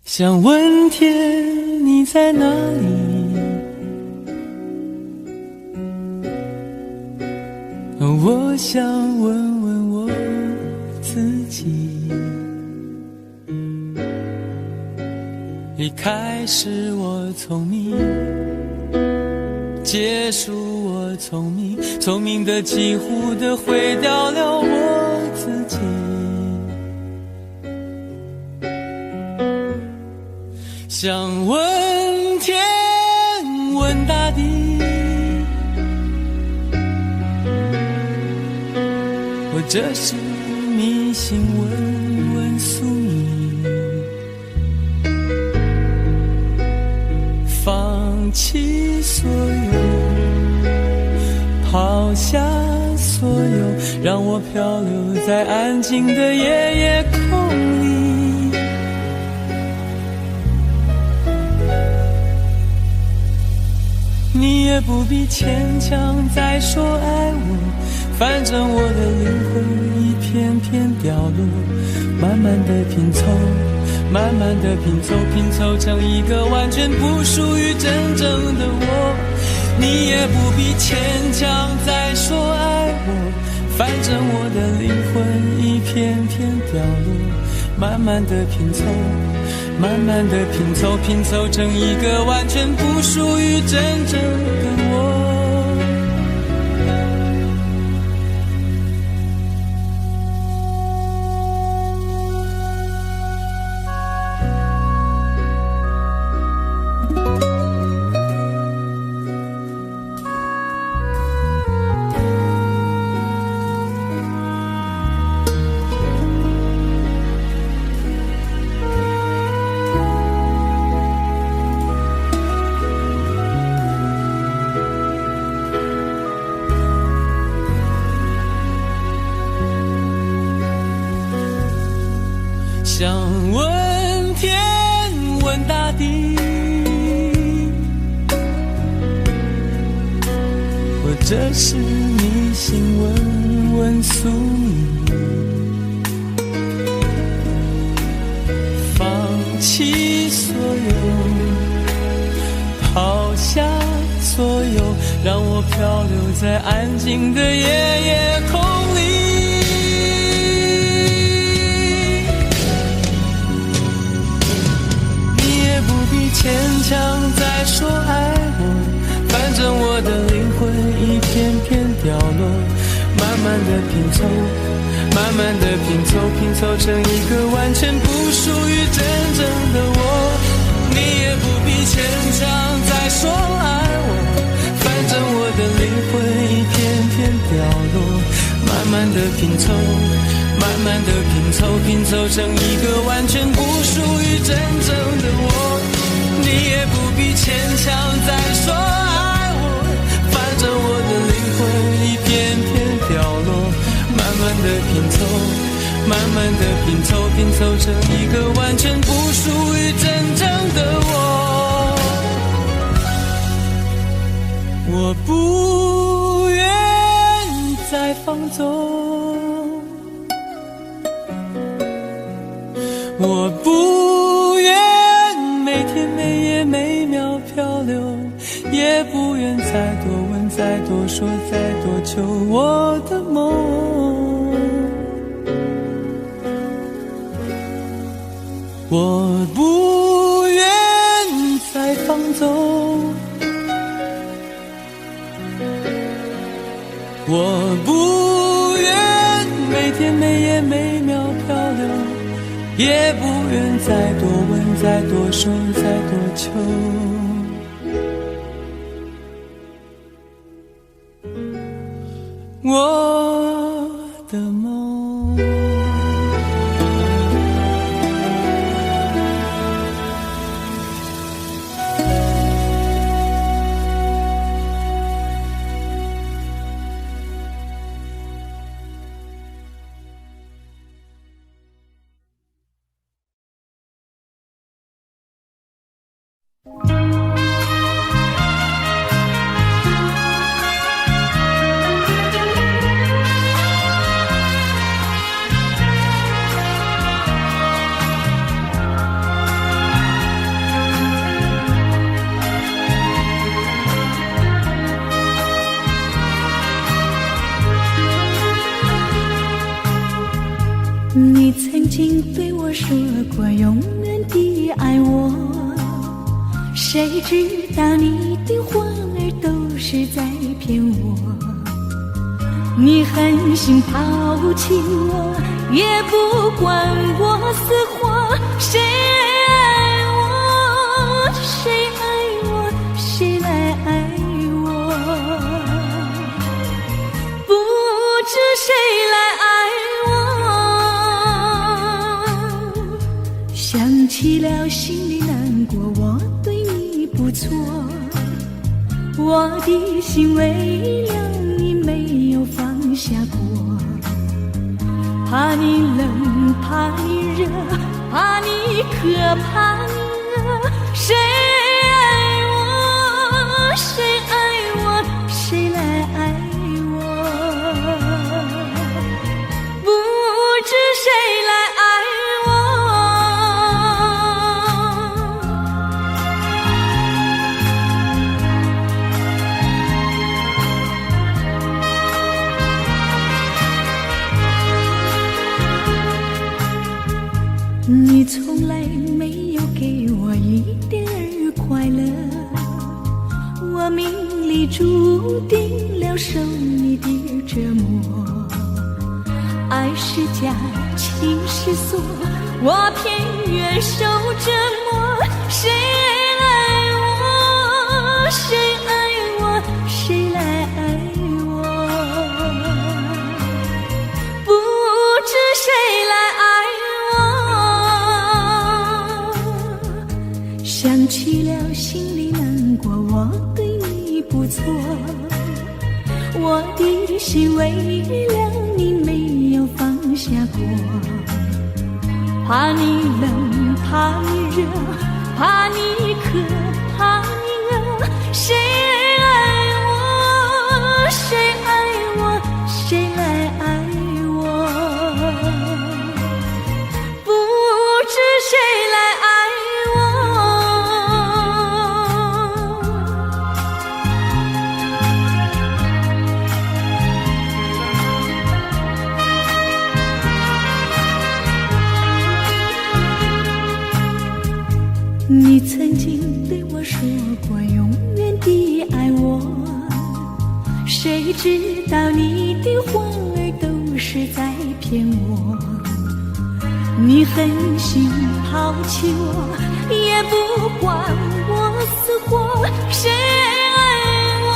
想问天，你在哪里？我想问问我自己。离开时我聪明，结束我聪明，聪明的几乎的毁掉了我自己。想问天，问大地，或者是迷信，问问宿命，放弃所有，抛下所有，让我漂流在安静的夜夜空里。你也不必牵强再说爱我，反正我的灵魂一片片掉落，慢慢的拼凑，慢慢的拼凑，拼凑成一个完全不属于真正的我。你也不必牵强再说爱我，反正我的灵魂一片片掉落，慢慢的拼凑，慢慢的拼凑，拼凑成一个完全不属于真正的我。想问天，问大地，或者是迷信，问问宿命，放弃所有，抛下所有，让我漂流在安静的夜夜空里。牵强再说爱我，反正我的灵魂一片片掉落，慢慢的拼凑，慢慢的拼凑，拼凑成一个完全不属于真正的我。你也不必牵强再说爱我，反正我的灵魂一片片掉落，慢慢的拼凑，慢慢的拼凑，拼凑成一个完全不属于真正的我。你也不必牵强再说爱我，反正我的灵魂一片片掉落，慢慢的拼凑，慢慢的拼凑，拼凑成一个完全不属于真正的我。我不愿再放纵，我不愿每天每夜每秒漂流，也不愿再多问再多说再多求我的梦。我不愿再放纵，我不愿每天每夜每秒漂流，也不愿再多问再多说再多求我的梦。经对我说过永远的爱我，谁知道你的话儿都是在骗我。你狠心抛弃我，也不管我死活。谁爱我，谁爱我，谁来爱我？不知谁来爱我。想起了心里难过，我对你不错，我的心为了你没有放下过。怕你冷，怕你热，怕你渴，怕你饿。谁爱我，谁爱我，谁来爱我？不知谁来爱你从来没有给我一点儿快乐，我命里注定了受你的折磨。爱是假，情是锁，我偏愿受折磨。谁爱我，谁爱我，谁来爱我？不知谁来爱我。想起了心里难过，我对你不错，我的心为了你没有放下过。怕你冷，怕你热，怕你渴，怕你饿。谁爱我，谁爱我，谁来爱我？不知谁来爱你曾经对我说过永远的爱我，谁知道你的话儿都是在骗我。你狠心抛弃我，也不管我死活。谁爱我，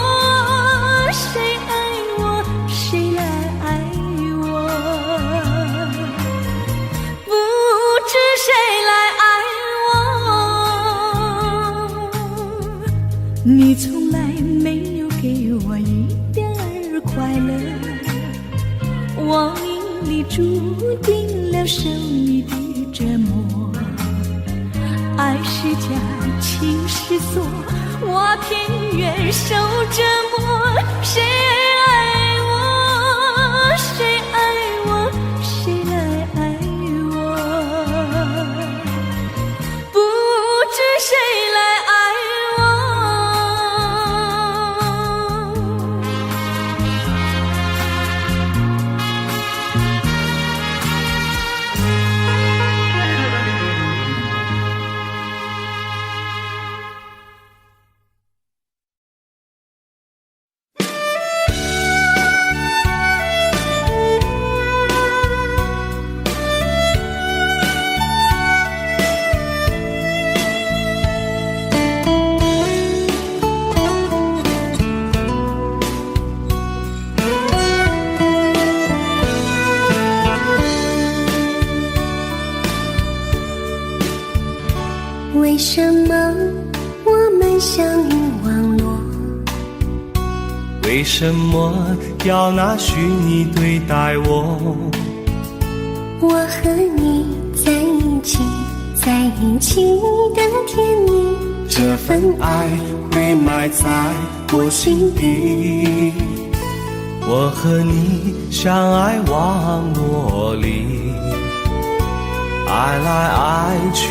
谁爱我，谁来爱我？不知谁来爱我。你从来没有给我一点儿快乐，我命里注定了受你的折磨。爱是假，情是锁，我偏愿受折磨。谁爱我，谁爱我，谁来爱我？不知谁来爱为什么我们相遇网络？为什么要拿虚拟对待我？我和你在一起，在一起的甜蜜，这份爱会埋在我心底。我和你相爱网络里，爱来爱去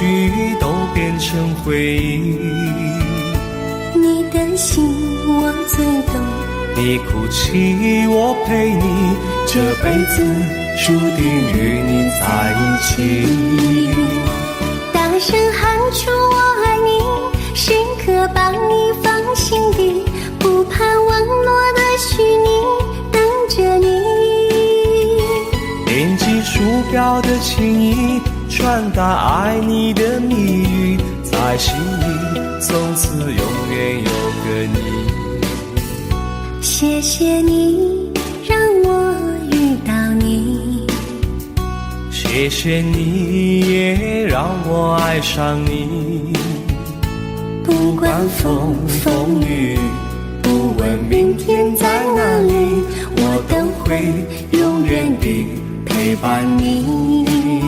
都变成回忆。你的心我最懂，你哭泣我陪你，这辈子注定与你在一起。大声喊出我爱你，时刻把你放心底，不怕网络的虚拟，等着你。点击鼠标的情意，传达爱你的蜜语，在心里从此永远有个你。谢谢你让我遇到你，谢谢你也让我爱上你。不管风风雨，不问明天在哪里，我都会永远地陪伴你。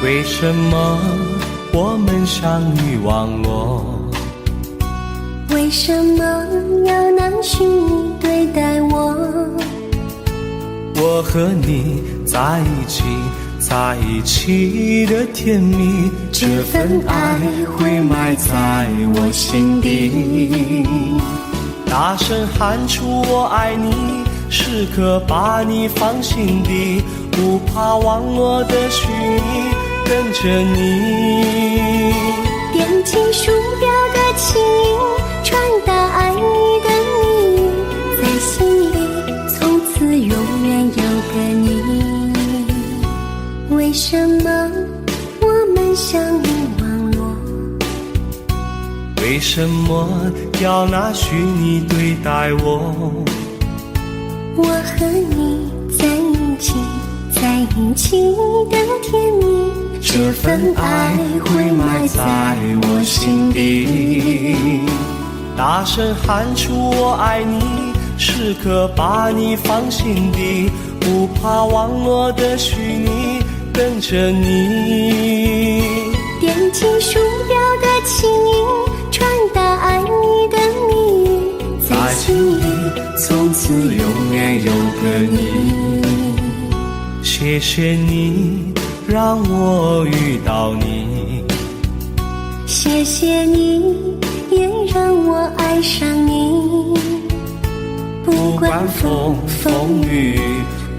为什么我们相遇网络？为什么要拿虚拟对待我？我和你在一起，在一起的甜蜜，这份爱会埋在我心底。大声喊出我爱你，时刻把你放心底，不怕网络的虚拟，跟着你。点击鼠标的情意，传达爱你的蜜语，在心里从此永远有个你。为什么我们相遇网络？为什么要拿虚拟对待我？我和你在一起，在一起的甜蜜，这份爱会埋在我心底。大声喊出我爱你，时刻把你放心底，不怕网络的虚拟，跟着你。点击鼠标的情意，传达爱你的蜜语，在心里从此永远有个你。谢谢你让我遇到你，谢谢你也让我爱上你。不管风风雨，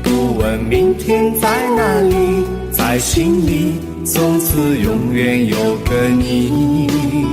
不问明天在哪里，在心里从此永远有个你。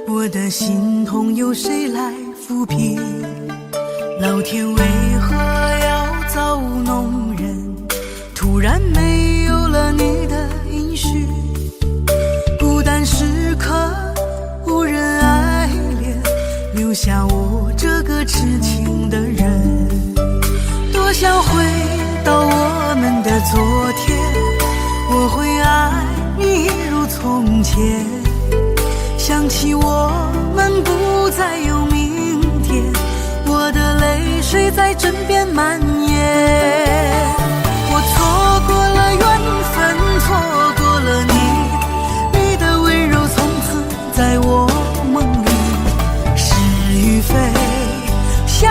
我的心痛有谁来抚平？老天为何要造物弄人？突然没有了你的音讯，孤单时刻无人爱恋，留下我这个痴情的人。多想回到我们的昨天，我会爱你如从前。想起我们不再有明天，我的泪水在枕边蔓延。我错过了缘分，错过了你，你的温柔从此在我梦里。是与非，笑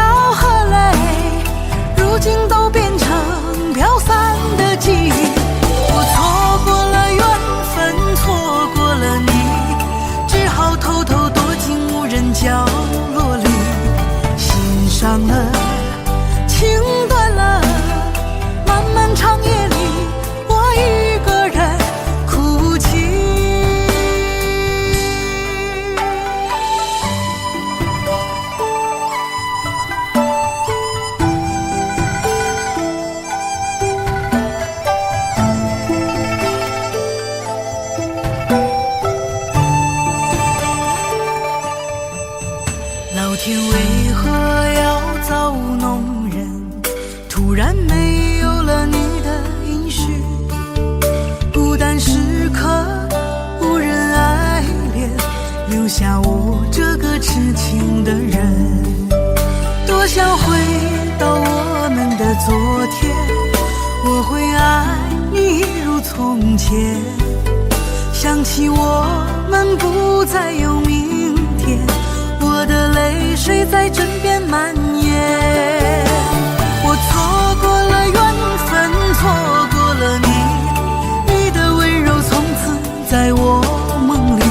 痴情的人。多想回到我们的昨天，我会爱你一如从前。想起我们不再有明天，我的泪水在枕边蔓延。我错过了缘分，错过了你，你的温柔从此在我梦里。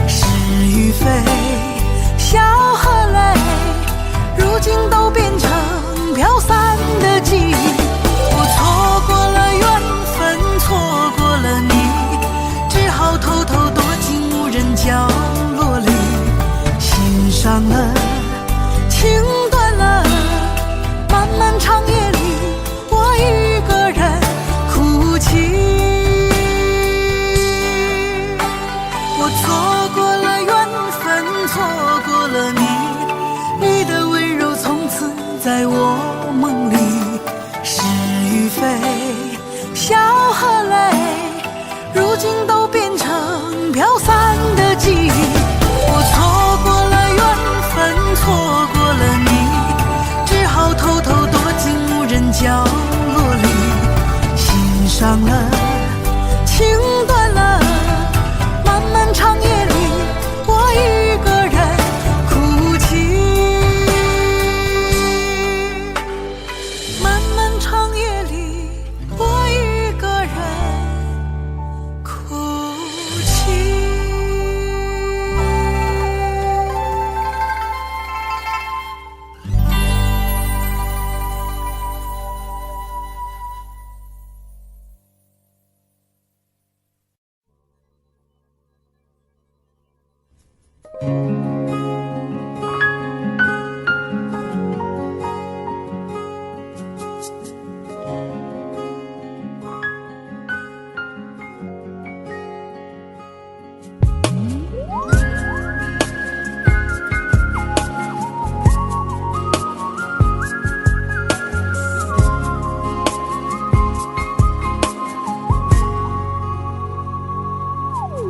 是与非，笑和泪，如今都变成飘散的记忆。我错过了缘分，错过了你，只好偷偷躲进无人角落里。心伤了，情断了，漫漫长夜里，我一个人哭泣。我错过了缘分，错过了你，你的温柔从此在我梦里。是与非，笑和泪，如今都变成飘散的记忆。我错过了缘分，错过了你，只好偷偷躲进无人角落里。心伤了，情断了，漫漫长夜里，我一个人哭泣。漫漫长夜里，我一个人哭泣。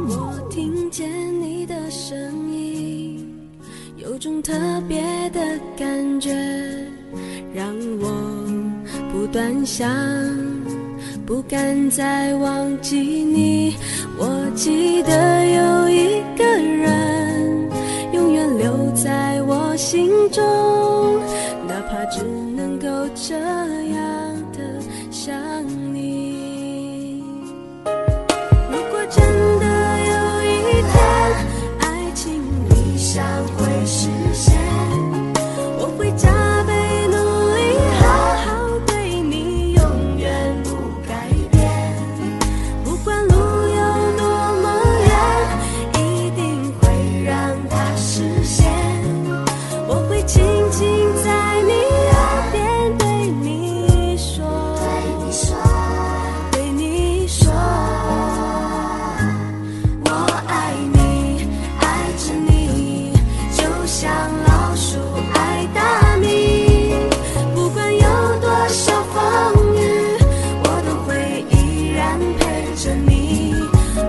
我听见你的声音，有种特别的感觉，让我不断想，不敢再忘记你。我记得有一个人，永远留在我心中，哪怕只能够这样的想你。如果真的有一天，爱情理想会实现，我会加倍努力，好好对你，永远不改变。不管路有多么远，一定会让它实现。我会轻轻在你耳边对你说，对你说，我爱你，爱着你，就像老鼠爱大米。不管有多少风雨，我都会依然陪着你。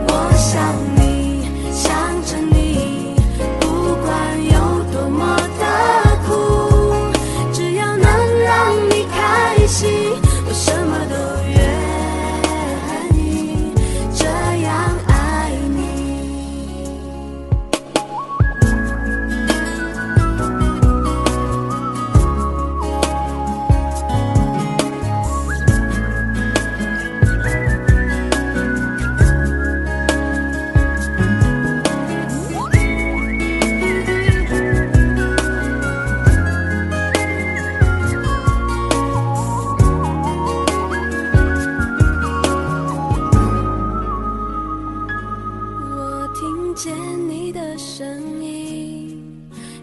我想你，想着你，不管有多么的苦，只要能让你开心，我什么都愿意，这样爱你。我听见你的声音，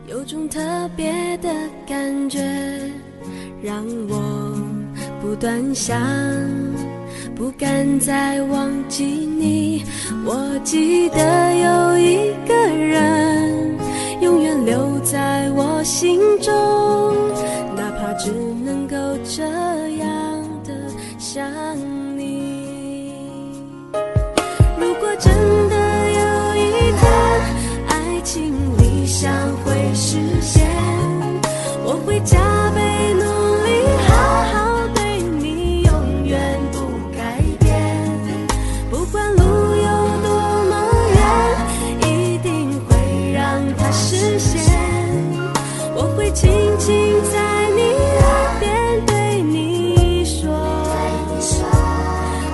有种特别的感觉，让我不断想，不敢再忘记你。我记得有一个人，永远留在我心中，哪怕只能够这样的想你。如果真的有一天，爱情理理想会实现，我会加倍努力，好好对你，永远不改变。不管路有多么远，一定会让它实现。我会轻轻在你耳边对你说，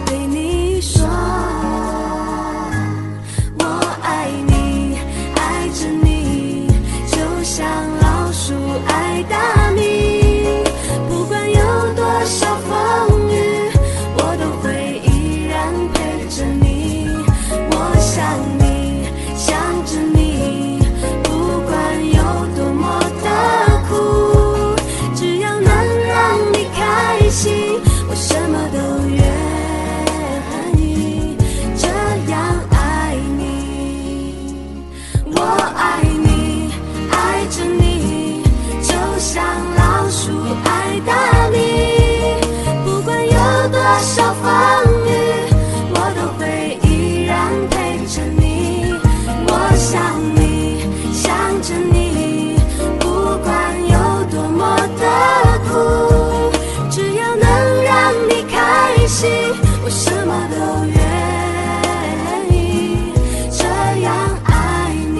对你说，我爱你，爱着你，就像老鼠爱大米。不管有多少风雨，我都会依然陪着你。我想你，想着你，不管有多么的苦，只要能让你开心，我什么都愿意，这样爱你。我爱你，爱着你，就像老鼠爱大米。不管有多少风雨，我都会依然陪着你。我想你，想着你，不管有多么的苦，只要能让你开心，我什么都愿意，这样爱你。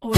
我